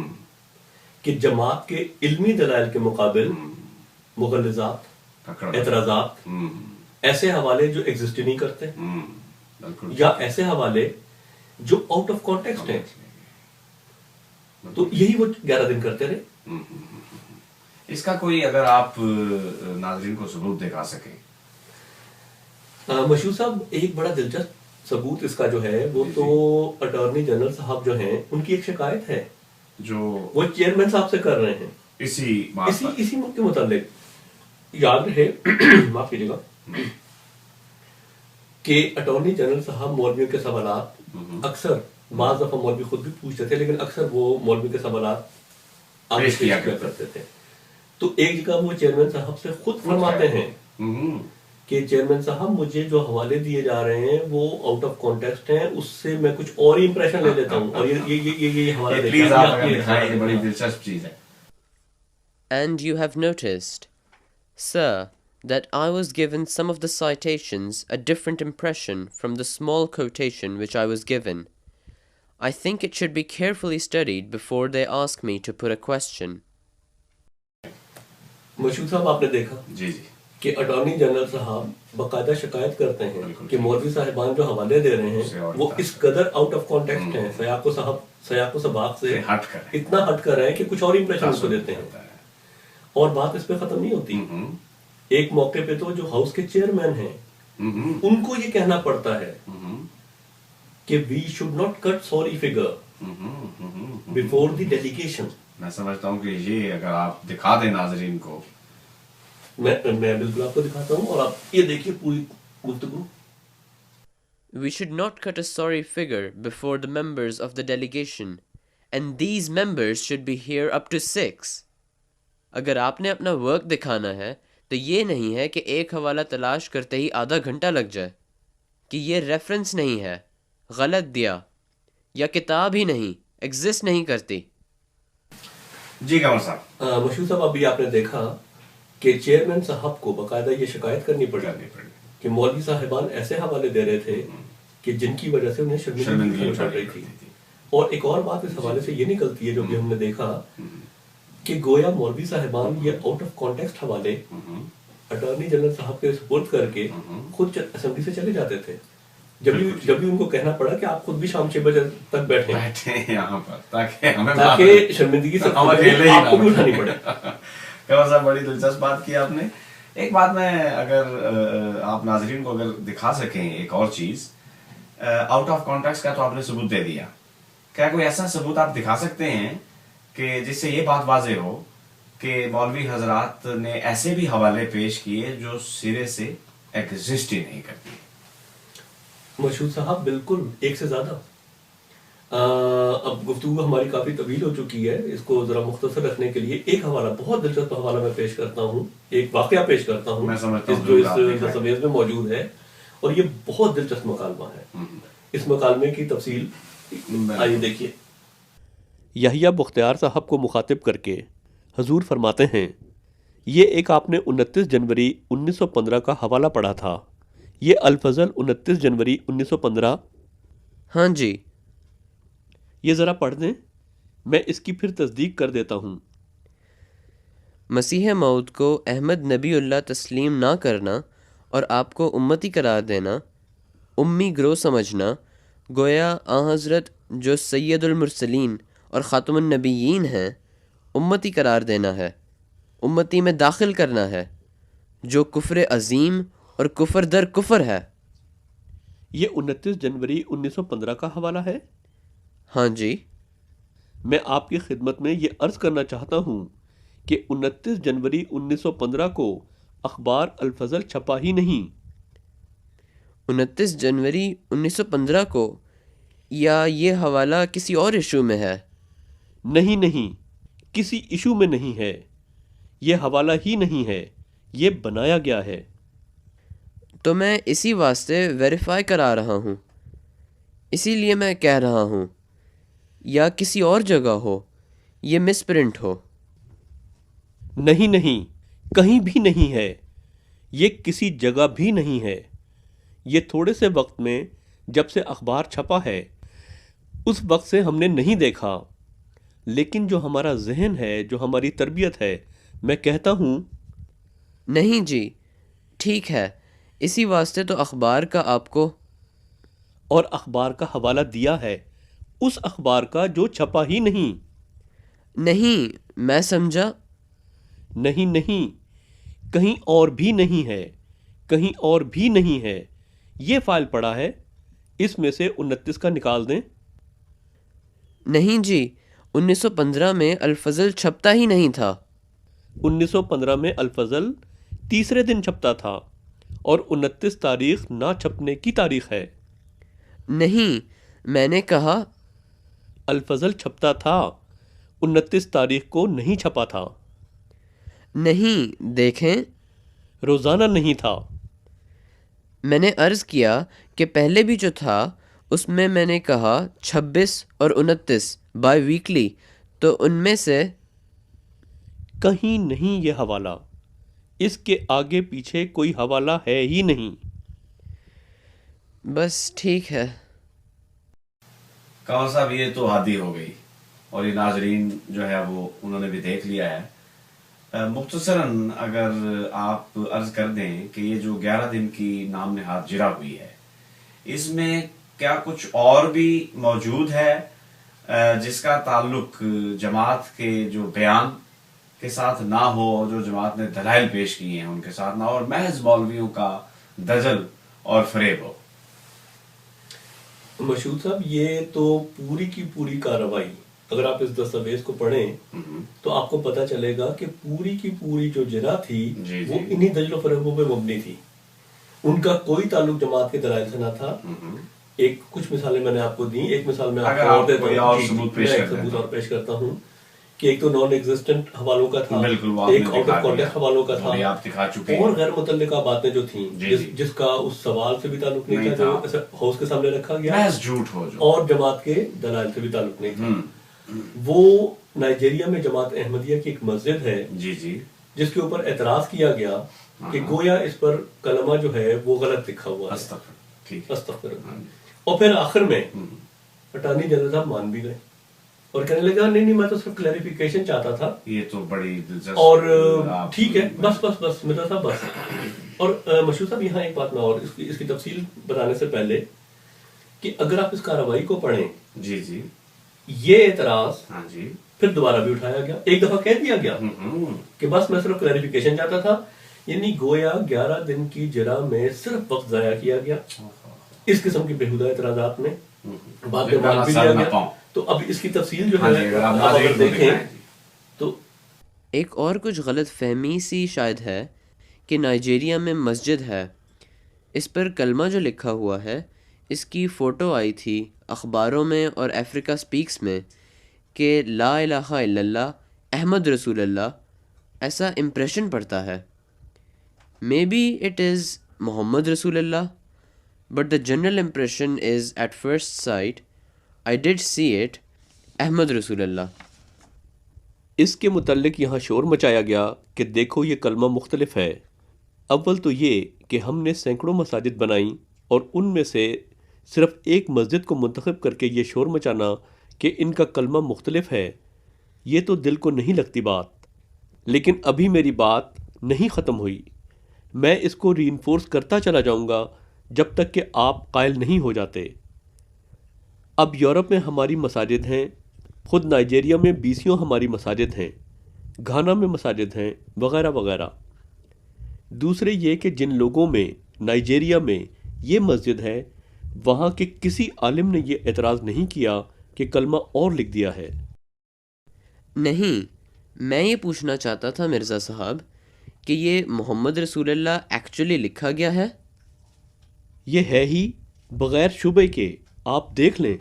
[SPEAKER 3] کہ جماعت کے علمی دلائل کے مقابل مغلظات، اعتراضات، ایسے حوالے جو ایگزسٹ نہیں کرتے، یا ایسے حوالے جو آؤٹ آف کانٹیکسٹ ہیں، تو یہی وہ 11 دن کرتے رہے۔
[SPEAKER 2] اس کا کوئی اگر آپ ناظرین کو ثبوت دکھا سکیں؟
[SPEAKER 3] مشہور صاحب ایک بڑا دلچسپ ثبوت اس کا جو ہے وہ تو اٹارنی جنرل صاحب جو ہیں ان کی ایک شکایت ہے
[SPEAKER 2] جو
[SPEAKER 3] وہ چیئرمین صاحب سے کر رہے ہیں
[SPEAKER 2] اسی
[SPEAKER 3] ملک کے متعلق۔ یاد رہے، معاف کیجیے گا، کہ اٹارنی جنرل صاحب مولویوں کے سوالات اکثر، بعض دفعہ مولوی خود بھی پوچھتے تھے، لیکن اکثر وہ مولوی کے سوالات آگے پیش کیا کرتے تھے۔ تو ایک جگہ وہ چیئرمین صاحب سے خود فرماتے ہیں کہ چیئرمین صاحب مجھے جو حوالے دیے جا رہے ہیں وہ آؤٹ آف کانٹیکسٹ ہیں، اس سے میں کچھ اور ہی امپریشن لے لیتا ہوں، اور یہ حوالہ
[SPEAKER 2] پلیز آپ اگر دکھائیں، یہ بڑی دلچسپ چیز ہے۔
[SPEAKER 4] And you have noticed, sir, that I was given some of the citations a different impression from the small quotation which I was given. I think it should be carefully studied before they ask me to put a question.
[SPEAKER 3] مشہور صاحب آپ نے دیکھا کہ attorney general صاحب باقاعدہ شکایت کرتے ہیں کہ مولوی صاحبان جو حوالے دے رہے ہیں وہ اس قدر آؤٹ آف کانٹیکسٹ ہیں، سیاق و سباق سے اتنا ہٹ کر رہے ہیں کہ کچھ اور امپریشن اس کو دیتے ہیں، اور بات اس پہ ختم نہیں ہوتی۔ ایک موقع پہ تو جو ہاؤس کے چیئرمین ہیں ان کو یہ کہنا پڑتا ہے کہ we should not cut sorry figure before the delegation.
[SPEAKER 2] میں سمجھتا ہوں کہ یہ اگر آپ دکھا دیں ناظرین کو،
[SPEAKER 3] میں بالکل آپ کو دکھاتا ہوں، اور آپ یہ دیکھیے پوری گفتگو۔
[SPEAKER 4] We should not cut a sorry figure before the members of the delegation, and these members should be here up to 6. اگر آپ نے اپنا ورک دکھانا ہے تو یہ نہیں ہے کہ ایک حوالہ تلاش کرتے ہی آدھا گھنٹہ لگ جائے کہ یہ ریفرنس نہیں ہے، غلط دیا، یا کتاب ہی نہیں، ایگزسٹ نہیں کرتی۔
[SPEAKER 2] جی قمر صاحب۔
[SPEAKER 3] مشہور صاحب ابھی آپ نے دیکھا کہ چیئرمین صاحب کو باقاعدہ یہ شکایت کرنی پڑی کہ مولوی صاحبان ایسے حوالے دے رہے تھے کہ جن کی وجہ سے انہیں شرمندگی اٹھا رہی تھی۔ اور ایک اور بات اس حوالے سے یہ نکلتی ہے جو بھی ہم نے دیکھا کہ گویا مولوی صاحبان یہ آؤٹ آف کانٹیکسٹ حوالے اٹارنی جنرل صاحب کے سپورٹ کر کے خود اسمبلی سے چلے جاتے تھے، جب بھی ان کو کہنا پڑا کہ آپ خود بھی شام 6 بجے تک بیٹھیں
[SPEAKER 2] یہاں پر
[SPEAKER 3] تاکہ شرمندگی سے آپ کو بھی اٹھانی پڑے.
[SPEAKER 2] صاحب بڑی دلچسپ بات کی آپ نے. ایک بات میں اگر آپ ناظرین کو اگر دکھا سکیں ایک اور چیز، آؤٹ آف کانٹیکسٹ کا تو آپ نے ثبوت دے دیا، کیا کوئی ایسا ثبوت آپ دکھا سکتے ہیں کہ جس سے یہ بات واضح ہو کہ مولوی حضرات نے ایسے بھی حوالے پیش کیے جو سرے سے ایگزسٹ ہی نہیں کرتی؟
[SPEAKER 3] مشہور صاحب بالکل، ایک سے زیادہ. اب گفتگو ہماری کافی طویل ہو چکی ہے، اس کو ذرا مختصر رکھنے کے لیے ایک حوالہ، بہت دلچسپ حوالہ میں پیش کرتا ہوں، ایک واقعہ پیش کرتا ہوں جو اس دستاویز میں موجود ہے، اور یہ بہت دلچسپ مکالمہ ہے. اس مکالمے کی تفصیل آئیے دیکھیے.
[SPEAKER 6] یحییٰ بختیار صاحب کو مخاطب کر کے حضور فرماتے ہیں، یہ ایک آپ نے 29 جنوری 1915 کا حوالہ پڑھا تھا، یہ الفضل 29 جنوری 1915.
[SPEAKER 4] ہاں جی.
[SPEAKER 6] یہ ذرا پڑھ دیں، میں اس کی پھر تصدیق کر دیتا ہوں.
[SPEAKER 4] مسیح موعود کو احمد نبی اللہ تسلیم نہ کرنا اور آپ کو امتی قرار دینا، امی گروہ سمجھنا، گویا آن حضرت جو سید المرسلین اور خاتم النبیین ہیں امتی قرار دینا ہے، امتی میں داخل کرنا ہے، جو کفر عظیم اور کفر در کفر ہے.
[SPEAKER 6] یہ 29 جنوری 1915 کا حوالہ ہے؟
[SPEAKER 4] ہاں جی.
[SPEAKER 6] میں آپ کی خدمت میں یہ عرض کرنا چاہتا ہوں کہ 29 جنوری 1915 کو اخبار الفضل چھپا ہی نہیں.
[SPEAKER 4] 29 جنوری 1915 کو؟ یا یہ حوالہ کسی اور ایشو میں ہے؟
[SPEAKER 6] نہیں، کسی ایشو میں نہیں ہے، یہ حوالہ ہی نہیں ہے، یہ بنایا گیا ہے.
[SPEAKER 4] تو میں اسی واسطے ویریفائی کرا رہا ہوں، اسی لیے میں کہہ رہا ہوں، یا کسی اور جگہ ہو، یہ مس پرنٹ ہو.
[SPEAKER 6] نہیں، کہیں بھی نہیں ہے، یہ کسی جگہ بھی نہیں ہے. یہ تھوڑے سے وقت میں جب سے اخبار چھپا ہے اس وقت سے ہم نے نہیں دیکھا، لیکن جو ہمارا ذہن ہے، جو ہماری تربیت ہے، میں کہتا ہوں.
[SPEAKER 4] نہیں جی، ٹھیک ہے، اسی واسطے تو اخبار کا آپ کو
[SPEAKER 6] اور اخبار کا حوالہ دیا ہے، اس اخبار کا جو چھپا ہی نہیں.
[SPEAKER 4] نہیں، میں سمجھا.
[SPEAKER 6] نہیں، کہیں اور بھی نہیں ہے، کہیں اور بھی نہیں ہے. یہ فائل پڑا ہے، اس میں سے 29 کا نکال دیں.
[SPEAKER 4] نہیں جی، 1915 میں الفضل چھپتا ہی نہیں تھا.
[SPEAKER 6] 1915 میں الفضل تیسرے دن چھپتا تھا اور 29 تاریخ نہ چھپنے کی تاریخ ہے.
[SPEAKER 4] نہیں، میں نے کہا
[SPEAKER 6] الفضل چھپتا تھا، 29 تاریخ کو نہیں چھپا تھا.
[SPEAKER 4] نہیں، دیکھیں،
[SPEAKER 6] روزانہ نہیں تھا.
[SPEAKER 4] میں نے عرض کیا کہ پہلے بھی جو تھا اس میں نے کہا 26 اور 29 بائی ویکلی، تو ان میں سے
[SPEAKER 6] کہیں نہیں یہ حوالہ، اس کے آگے پیچھے کوئی حوالہ ہے ہی نہیں.
[SPEAKER 4] بس ٹھیک ہے.
[SPEAKER 2] کنور صاحب یہ تو حادی ہو گئی، اور یہ ناظرین جو ہے وہ انہوں نے بھی دیکھ لیا ہے. مختصراً اگر آپ عرض کر دیں کہ یہ جو 11 دن کی نام نہاد جرا ہوئی ہے، اس میں کیا کچھ اور بھی موجود ہے جس کا تعلق جماعت کے جو بیان کے ساتھ نہ ہو، اور جو جماعت نے دلائل پیش کیے ہیں ان کے ساتھ نہ ہو، اور محض مولویوں کا دجل اور فریب ہو؟
[SPEAKER 3] مشہور صاحب، یہ تو پوری کی پوری کارروائی اگر آپ اس دستاویز کو پڑھیں تو آپ کو پتہ چلے گا کہ پوری کی پوری جو جرا تھی وہ انہی دجل و فریبوں پہ مبنی تھی. ان کا کوئی تعلق جماعت کے دلائل سے نہ تھا. ایک کچھ مثالیں میں نے آپ کو دی، ایک مثال میں آپ کو اور دیتا ہوں، ثبوت اور پیش کرتا ہوں کہ ایک تو نان ایگزسٹنٹ حوالوں کا تھا، ایک آؤٹ آف کانٹیکسٹ حوالوں کا تھا، اور غیر متعلقہ باتیں جو تھیں جس کا اس سوال سے بھی تعلق نہیں تھا جو ہاؤس کے سامنے رکھا گیا، اور جماعت کے دلائل سے بھی تعلق نہیں تھا. وہ نائجیریا میں جماعت احمدیہ کی ایک مسجد ہے جس کے اوپر اعتراض کیا گیا کہ گویا اس پر کلمہ جو ہے وہ غلط لکھا ہوا ہے، استغفر. اور پھر آخر میں اٹارنی جنرل صاحب مان بھی گئے. اور کہنے لگا نہیں میں تو صرف کلیریفیکیشن چاہتا تھا.
[SPEAKER 2] یہ تو بڑی دلچسپ.
[SPEAKER 3] اور ٹھیک ہے بس مرزا صاحب بس. اور مشہور صاحب یہاں ایک بات میں اور اس کی تفصیل بتانے سے پہلے کہ اگر آپ اس کارروائی کو پڑھیں
[SPEAKER 2] جی جی
[SPEAKER 3] یہ اعتراض
[SPEAKER 2] ہاں جی
[SPEAKER 3] پھر دوبارہ بھی اٹھایا گیا, ایک دفعہ کہہ دیا گیا کہ بس میں صرف کلیریفیکیشن چاہتا تھا, یعنی گویا 11 دن کی جرا میں صرف وقت ضائع کیا گیا اس قسم کی بےہودہ اعتراضات میں. بعد میں مان بھی لیا گیا. تو اب اس کی تفصیل جو ہے آپ اگر دیکھیں تو
[SPEAKER 4] ایک اور کچھ غلط فہمی سی شاید ہے کہ نائجیریا میں مسجد ہے, اس پر کلمہ جو لکھا ہوا ہے اس کی فوٹو آئی تھی اخباروں میں اور افریقہ سپیکس میں کہ لا الہ الا اللہ احمد رسول اللہ, ایسا امپریشن پڑتا ہے. مے بی اٹ از محمد رسول اللہ, but the general impression is at first sight I did see it احمد رسول اللہ.
[SPEAKER 6] اس کے متعلق یہاں شور مچایا گیا کہ دیکھو یہ کلمہ مختلف ہے. اول تو یہ کہ ہم نے سینکڑوں مساجد بنائیں اور ان میں سے صرف ایک مسجد کو منتخب کر کے یہ شور مچانا کہ ان کا کلمہ مختلف ہے, یہ تو دل کو نہیں لگتی بات. لیکن ابھی میری بات نہیں ختم ہوئی, میں اس کو ری انفورس کرتا چلا جاؤں گا جب تک کہ آپ قائل نہیں ہو جاتے. اب یورپ میں ہماری مساجد ہیں, خود نائجیریا میں 20 ہماری مساجد ہیں, گھانا میں مساجد ہیں وغیرہ وغیرہ. دوسرے یہ کہ جن لوگوں میں نائجیریا میں یہ مسجد ہے وہاں کے کسی عالم نے یہ اعتراض نہیں کیا کہ کلمہ اور لکھ دیا ہے.
[SPEAKER 4] نہیں, میں یہ پوچھنا چاہتا تھا مرزا صاحب کہ یہ محمد رسول اللہ ایکچولی لکھا گیا ہے؟
[SPEAKER 6] یہ ہے ہی بغیر شبے کے, آپ دیکھ لیں.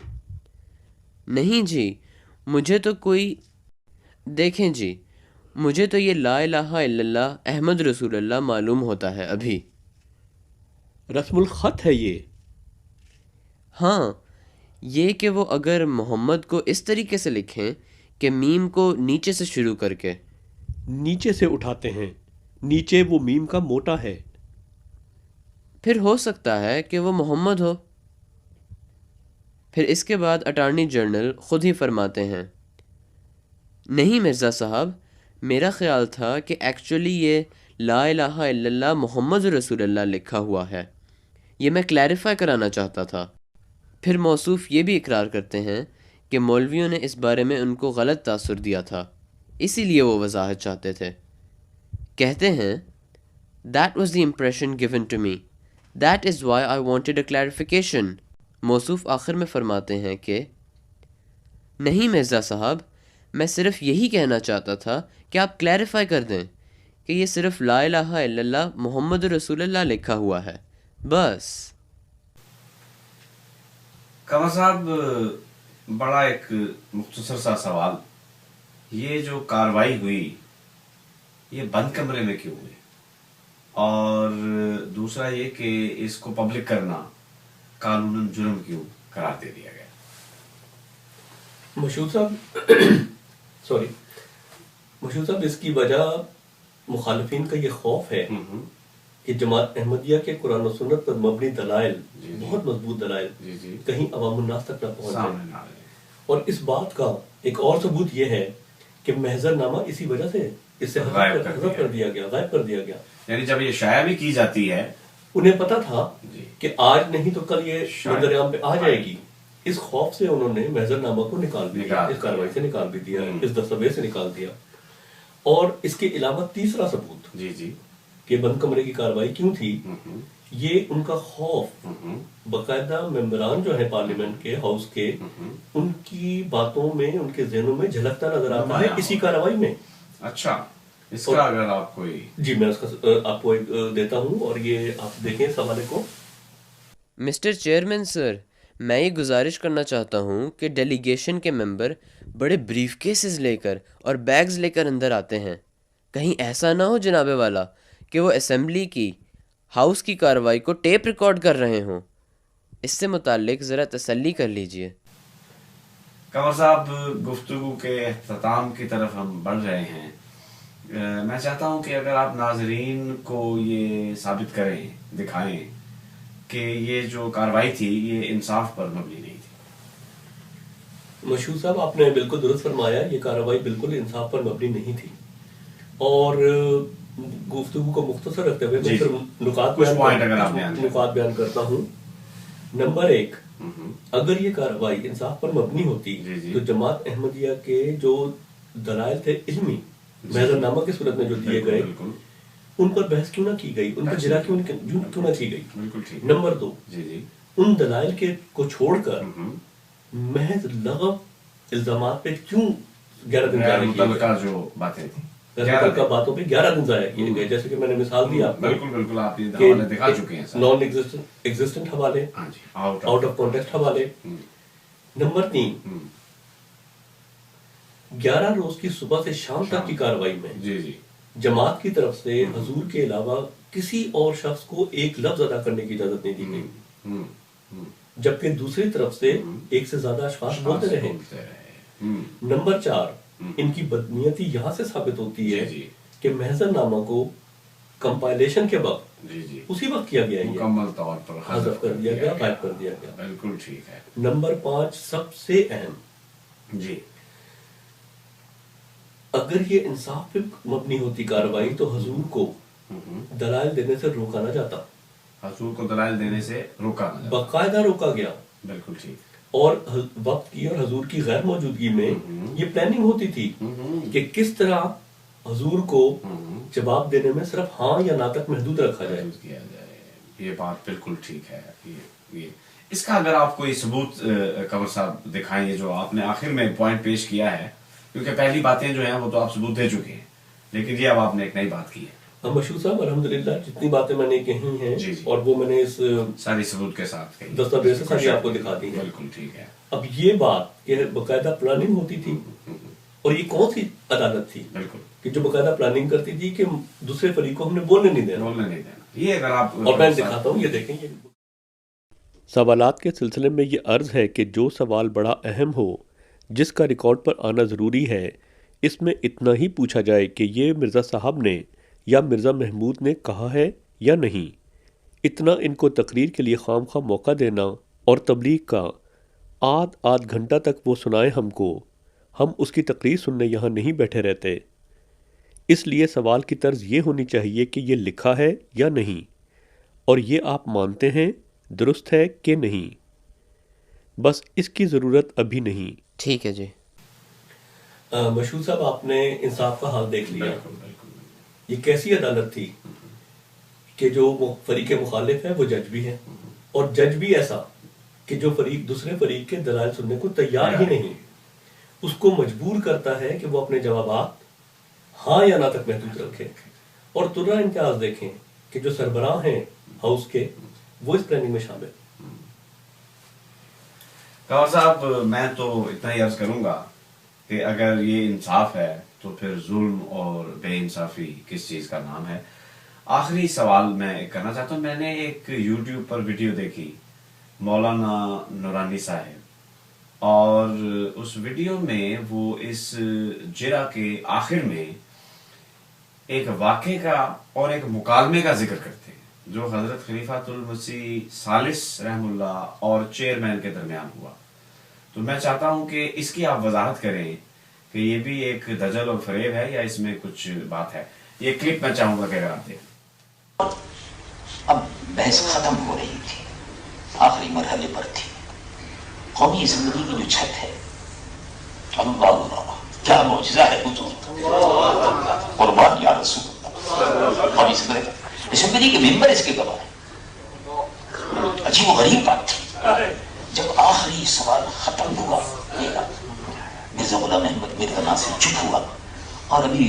[SPEAKER 4] نہیں جی, مجھے تو کوئی دیکھیں جی, مجھے تو یہ لا الہ الا اللہ احمد رسول اللہ معلوم ہوتا ہے ابھی.
[SPEAKER 6] رسم الخط ہے یہ.
[SPEAKER 4] ہاں, یہ کہ وہ اگر محمد کو اس طریقے سے لکھیں کہ میم کو نیچے سے شروع کر کے
[SPEAKER 6] نیچے سے اٹھاتے ہیں, نیچے وہ میم کا موٹا ہے,
[SPEAKER 4] پھر ہو سکتا ہے کہ وہ محمد ہو. پھر اس کے بعد اٹارنی جنرل خود ہی فرماتے ہیں نہیں مرزا صاحب, میرا خیال تھا کہ ایکچولی یہ لا الہ الا اللہ محمد رسول اللہ لکھا ہوا ہے, یہ میں کلیریفائی کرانا چاہتا تھا. پھر موصوف یہ بھی اقرار کرتے ہیں کہ مولویوں نے اس بارے میں ان کو غلط تاثر دیا تھا, اسی لیے وہ وضاحت چاہتے تھے. کہتے ہیں That was the impression given to me. That is why I wanted a clarification. موصوف آخر میں فرماتے ہیں کہ نہیں مرزا صاحب, میں صرف یہی کہنا چاہتا تھا کہ آپ کلیریفائی کر دیں کہ یہ صرف لا الہ الا اللہ محمد رسول اللہ لکھا ہوا ہے بس.
[SPEAKER 2] قمر صاحب, بڑا ایک مختصر سا سوال, یہ جو کاروائی ہوئی یہ بند کمرے میں کیوں ہوئی, اور دوسرا یہ کہ اس کو پبلک کرنا قانوناً جرم کیوں قرار دے دیا گیا؟
[SPEAKER 3] مشہور صاحب اس کی وجہ مخالفین کا یہ خوف ہے کہ جماعت احمدیہ کے قرآن و سنت پر مبنی دلائل, بہت مضبوط دلائل, کہیں عوام الناس تک نہ پہنچ جائے. اور اس بات کا ایک اور ثبوت یہ ہے کہ محضر نامہ اسی وجہ سے اس سے غائب کر دیا گیا.
[SPEAKER 2] یعنی جب یہ شائع بھی کی جاتی ہے,
[SPEAKER 3] انہیں پتا تھا کہ آج نہیں تو کل یہ منظر عام پہ آ جائے گی, اس خوف سے انہوں نے محضر نامہ کو نکال بھی دیا, اس کاروائی سے نکال بھی دیا, اس دستاویز سے نکال دیا. اور اس کے علاوہ تیسرا ثبوت کہ بند کمرے کی کاروائی کیوں تھی, یہ ان کا خوف باقاعدہ ممبران جو ہے پارلیمنٹ کے ہاؤس کے, ان کی باتوں میں, ان کے ذہنوں میں جھلکتا نظر آتا ہے اسی کاروائی میں.
[SPEAKER 2] اچھا, اس کا اگر آپ کوئی
[SPEAKER 3] جی میں اس کا آپ کو ایک دیتا ہوں, اور یہ آپ دیکھیں اس حوالے کو.
[SPEAKER 4] مسٹر چیئرمین سر, میں یہ گزارش کرنا چاہتا ہوں کہ ڈیلیگیشن کے ممبر بڑے بریف کیسز لے کر اور بیگز لے کر اندر آتے ہیں. کہیں ایسا نہ ہو جناب والا کہ وہ اسمبلی کی ہاؤس کی کارروائی کو ٹیپ ریکارڈ کر رہے ہوں. اس سے متعلق ذرا تسلی کر لیجئے.
[SPEAKER 2] قمر صاحب, گفتگو کے اختتام کی طرف ہم بڑھ رہے ہیں. میں چاہتا ہوں کہ اگر آپ ناظرین کو یہ ثابت کریں, دکھائیں کہ یہ جو کارروائی تھی یہ انصاف پر مبنی نہیں تھی.
[SPEAKER 3] مشہور صاحب آپ نے بالکل درست فرمایا، یہ کارروائی بالکل انصاف پر مبنی نہیں تھی، اور گفتگو کو مختصر رکھتے ہوئے میں پھر نکات بیان کرتا ہوں۔ نمبر 1، اگر یہ کارروائی انصاف پر مبنی ہوتی تو جماعت احمدیہ کے جو دلائل تھے علمی محضر نامہ کی صورت میں جو دیے گئے ان پر بحث کیوں نہ کی گئی، ان پر جرا کیوں نہ کی گئی۔ نمبر 2، ان دلائل کو چھوڑ کر محض لغو الزامات پہ کیوں 11 دن ضائع کیے گئے، جو باتیں تھیں باتوں پہ 11 دن ضائع کیے گئے، جیسے کہ میں نے مثال دی آپ کو، بالکل آپ یہ حوالے دکھا چکے ہیں، نان ایگزسٹنٹ حوالے، آؤٹ آف کانٹیکسٹ حوالے۔ نمبر 3، 11 روز کی صبح سے شام تک کی کارروائی میں جماعت کی طرف سے حضور کے علاوہ کسی اور شخص کو ایک لفظ ادا کرنے کی اجازت نہیں دی گئی، جبکہ دوسری طرف سے ایک سے زیادہ اشخاص بولتے رہے۔ نمبر 4، ان کی بدنیتی یہاں سے ثابت ہوتی ہے کہ محضر نامہ کو کمپائلیشن کے وقت اسی وقت کیا گیا ہے، مکمل طور پر حذف کر دیا گیا، غائب کر دیا گیا۔ بالکل ٹھیک ہے۔ نمبر 5 سب سے اہم، اگر یہ انصاف پہ مبنی ہوتی کارروائی تو حضور کو دلائل دینے سے روکا نہ جاتا، حضور کو دلائل دینے سے روکا نہ جاتا، باقاعدہ روکا گیا۔ بالکل ٹھیک۔ اور وقت کی اور حضور کی غیر موجودگی میں یہ پلاننگ ہوتی تھی کہ کس طرح حضور کو جواب دینے میں صرف ہاں یا نہ تک محدود رکھا جائے۔ یہ بات بالکل ٹھیک ہے۔ اس کا اگر آپ کوئی ثبوت قمر صاحب دکھائیں، جو آپ نے آخر میں پوائنٹ پیش کیا ہے، کیونکہ پہلی باتیں جو ہیں وہ تو آپ ثبوت دے چکے ہیں، لیکن یہ اب آپ نے ایک نئی بات کی ہے۔ مشہور صاحب الحمدللہ جتنی باتیں میں نے کہی ہیں اور وہ میں نے اس ساری ثبوت کے ساتھ دستاویز سے ساری آپ کو دکھا دی ہے۔ بالکل ٹھیک ہے۔ اب یہ بات کہ باقاعدہ پلاننگ ہوتی تھی، اور یہ کون سی عدالت تھی کہ جو باقاعدہ پلاننگ کرتی تھی کہ دوسرے فریق کو ہم نے بولنے نہیں دینا، یہ اگر آپ، اور میں دکھاتا ہوں، یہ دیکھیں۔
[SPEAKER 6] سوالات کے سلسلے میں یہ عرض ہے کہ جو سوال بڑا اہم ہو، جس کا ریکارڈ پر آنا ضروری ہے، اس میں اتنا ہی پوچھا جائے کہ یہ مرزا صاحب نے یا مرزا محمود نے کہا ہے یا نہیں۔ اتنا ان کو تقریر کے لیے خام خواہ موقع دینا اور تبلیغ کا آدھ گھنٹہ تک وہ سنائے ہم کو، ہم اس کی تقریر سننے یہاں نہیں بیٹھے رہتے۔ اس لیے سوال کی طرز یہ ہونی چاہیے کہ یہ لکھا ہے یا نہیں، اور یہ آپ مانتے ہیں درست ہے کہ نہیں، بس اس کی ضرورت ابھی نہیں۔
[SPEAKER 4] ٹھیک ہے جی۔
[SPEAKER 3] مشہور صاحب آپ نے انصاف کا حال دیکھ لیا۔ یہ کیسی عدالت تھی کہ جو فریق مخالف ہے وہ جج بھی ہے، اور جج بھی ایسا کہ جو فریق دوسرے فریق کے دلائل سننے کو تیار ہی نہیں، اس کو مجبور کرتا ہے کہ وہ اپنے جوابات ہاں یا نہ تک محدود رکھے۔ اور ترا امتیاز دیکھیں کہ جو سربراہ ہیں ہاؤس کے، وہ اس پلاننگ میں شامل۔
[SPEAKER 2] کنور صاحب، میں تو اتنا ہی عرض کروں گا کہ اگر یہ انصاف ہے تو پھر ظلم اور بے انصافی کس چیز کا نام ہے؟ آخری سوال میں کرنا چاہتا ہوں، میں نے ایک یوٹیوب پر ویڈیو دیکھی مولانا نورانی صاحب، اور اس ویڈیو میں وہ اس جرا کے آخر میں ایک واقعے کا اور ایک مکالمے کا ذکر کرتے ہیں جو حضرت خلیفۃ المسیح ثالث رحم اللہ اور چیئرمین کے درمیان ہوا۔ تو میں چاہتا ہوں کہ اس کی آپ وضاحت کریں کہ یہ بھی ایک دجل اور فریب ہے یا اس میں کچھ بات ہے۔ یہ کلپ میں چاہوں گا کہ اگر آپ دیکھیں۔
[SPEAKER 7] اب بحث ختم ہو رہی تھی، آخری مرحلے پر تھی۔ قومی اسمبلی کی جو چھت ہے، اللہ کیا معجزہ ہے حضور، قربان یا رسول اللہ۔ قومی اسمبلی کے ممبر اس کے گواہ ہیں۔ عجیب و غریب بات تھی، جب آخری سوال ختم ہوا، مرزا غلام احمد مرزا ناصر چپ ہوا، اور ابھی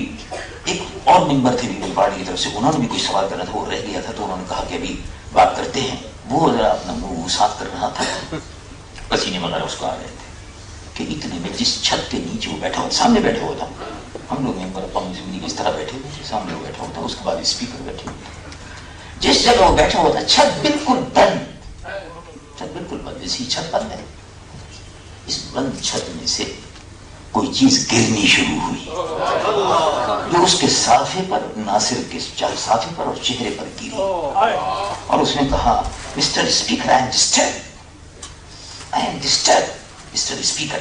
[SPEAKER 7] ایک اور ممبر تھے بھی پارٹی کی طرف سے، انہوں نے بھی کوئی سوال کرنا تھا، وہ رہ گیا تھا، تو انہوں نے کہا کہ ابھی بات کرتے ہیں۔ وہ ذرا اپنا منہ صاف کر رہا تھا، پسینے وغیرہ اس کو آ رہے تھے، کہ اتنے میں جس چھت کے نیچے وہ بیٹھا ہوا، سامنے بیٹھا ہوا تھا، ہم لوگ ممبر قومی اسمبلی اس طرح بیٹھے ہوئے تھے، سامنے وہ بیٹھا ہوا تھا، اس کے بعد اسپیکر بیٹھے ہوئے تھے، جس جگہ وہ بیٹھا ہوا تھا چھت بالکل بند، چھت بالکل بند، جیسی چھت بند ہے، اس بند چھت میں سے کوئی چیز گرنی شروع ہوئی جو اس کے صافے پر، ناصر کے صافے پر اور چہرے پر گری، اور اس نے کہا mister speaker I am disturbed, mister speaker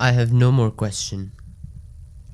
[SPEAKER 4] I have no more question.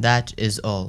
[SPEAKER 4] That is all.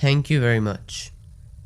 [SPEAKER 4] Thank you very much.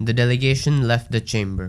[SPEAKER 4] The delegation left the chamber.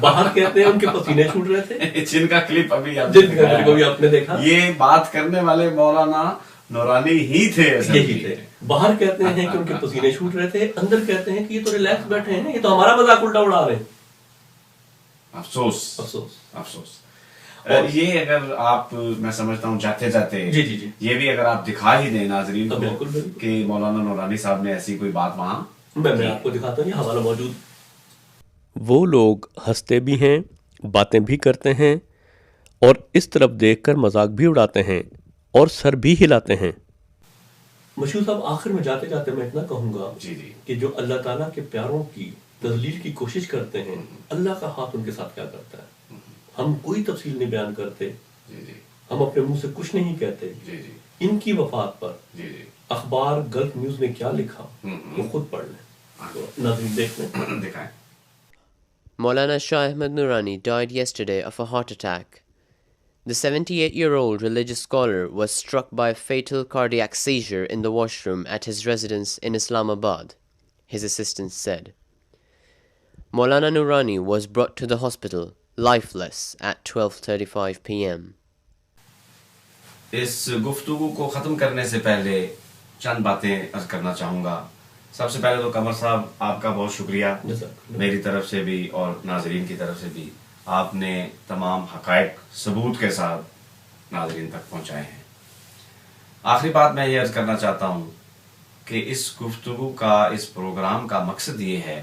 [SPEAKER 3] باہر کہتے ہیں ان کے پسینے چھوٹ رہے تھے،
[SPEAKER 2] جن کا کلپ ابھی
[SPEAKER 3] آپ نے دیکھا،
[SPEAKER 2] یہ بات کرنے والے مولانا نورانی ہی تھے،
[SPEAKER 3] یہی تھے. باہر کہتے ہیں کہ ان کے پسینے چھوٹ رہے تھے، اندر کہتے ہیں کہ یہ تو ریلیکس بیٹھے ہیں، یہ تو ہمارا مذاق الٹا اڑا رہے ہیں.
[SPEAKER 2] افسوس
[SPEAKER 3] افسوس
[SPEAKER 2] افسوس. یہ اگر آپ، میں سمجھتا ہوں جاتے جاتے یہ بھی اگر آپ دکھا ہی دیں ناظرین کو کہ مولانا نورانی صاحب نے ایسی کوئی بات وہاں،
[SPEAKER 3] میں آپ کو دکھاتا ہوں، یہ حوالہ موجود.
[SPEAKER 6] وہ لوگ ہنستے بھی ہیں، باتیں بھی کرتے ہیں، اور اس طرف دیکھ کر مذاق بھی اڑاتے ہیں اور سر بھی ہلاتے ہیں.
[SPEAKER 3] مشہور صاحب آخر میں جاتے جاتے میں اتنا کہوں گا کہ جو اللہ تعالیٰ کے پیاروں کی تذلیل کی کوشش کرتے ہیں، اللہ کا ہاتھ ان کے ساتھ کیا کرتا ہے. ہم کوئی تفصیل نہیں بیان کرتے، ہم اپنے منہ سے کچھ نہیں کہتے. ان کی وفات پر اخبار گلف نیوز میں کیا لکھا وہ خود پڑھ لیں، ناظرین دیکھ لیں،
[SPEAKER 2] دکھائیں.
[SPEAKER 4] Maulana Shah Ahmad Nurani died yesterday of a heart attack. The 78-year-old religious scholar was struck by a fatal cardiac seizure in the washroom at his residence in Islamabad, his assistant said. Maulana Nurani was brought to the hospital, lifeless, at 12:35 p.m.
[SPEAKER 2] اس گفتگو کو ختم کرنے سے پہلے چند باتیں عرض کرنا چاہوں گا. سب سے پہلے تو قمر صاحب آپ کا بہت شکریہ، میری طرف سے بھی اور ناظرین کی طرف سے بھی. آپ نے تمام حقائق ثبوت کے ساتھ ناظرین تک پہنچائے ہیں. آخری بات میں یہ عرض کرنا چاہتا ہوں کہ اس گفتگو کا، اس پروگرام کا مقصد یہ ہے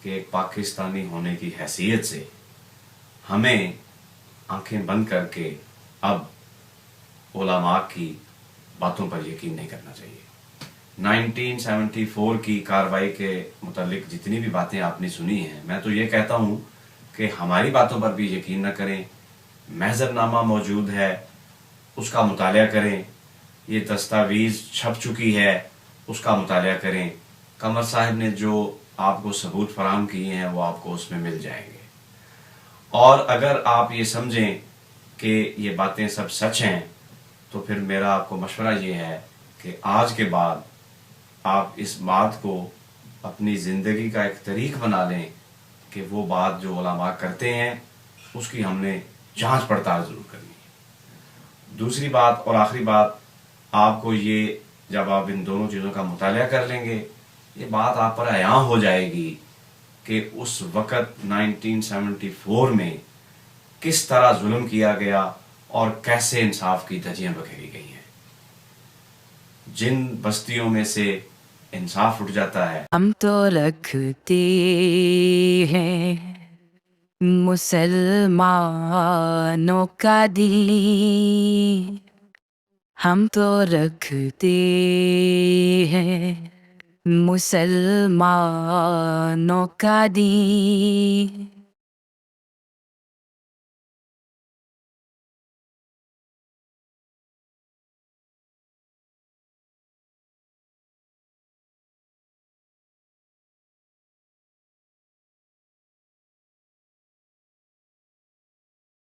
[SPEAKER 2] کہ ایک پاکستانی ہونے کی حیثیت سے ہمیں آنکھیں بند کر کے اب علماء کی باتوں پر یقین نہیں کرنا چاہیے. 1974 کی کارروائی کے متعلق جتنی بھی باتیں آپ نے سنی ہیں، میں تو یہ کہتا ہوں کہ ہماری باتوں پر بھی یقین نہ کریں. محضر نامہ موجود ہے، اس کا مطالعہ کریں. یہ دستاویز چھپ چکی ہے، اس کا مطالعہ کریں. قمر صاحب نے جو آپ کو ثبوت فراہم کیے ہیں وہ آپ کو اس میں مل جائیں گے. اور اگر آپ یہ سمجھیں کہ یہ باتیں سب سچ ہیں تو پھر میرا آپ کو مشورہ یہ ہے کہ آج کے بعد آپ اس بات کو اپنی زندگی کا ایک طریق بنا لیں کہ وہ بات جو علماء کرتے ہیں اس کی ہم نے جانچ پڑتال ضرور کرنی ہے. دوسری بات اور آخری بات، آپ کو یہ جب آپ ان دونوں چیزوں کا مطالعہ کر لیں گے، یہ بات آپ پر عیاں ہو جائے گی کہ اس وقت 1974 میں کس طرح ظلم کیا گیا اور کیسے انصاف کی دھجیاں بکھیری گئی ہیں. جن بستیوں میں سے انصاف اٹھ جاتا ہے،
[SPEAKER 8] ہم تو رکھتے ہیں مسلمانوں کا دل، ہم تو رکھتے ہیں مسلمانوں کا دل.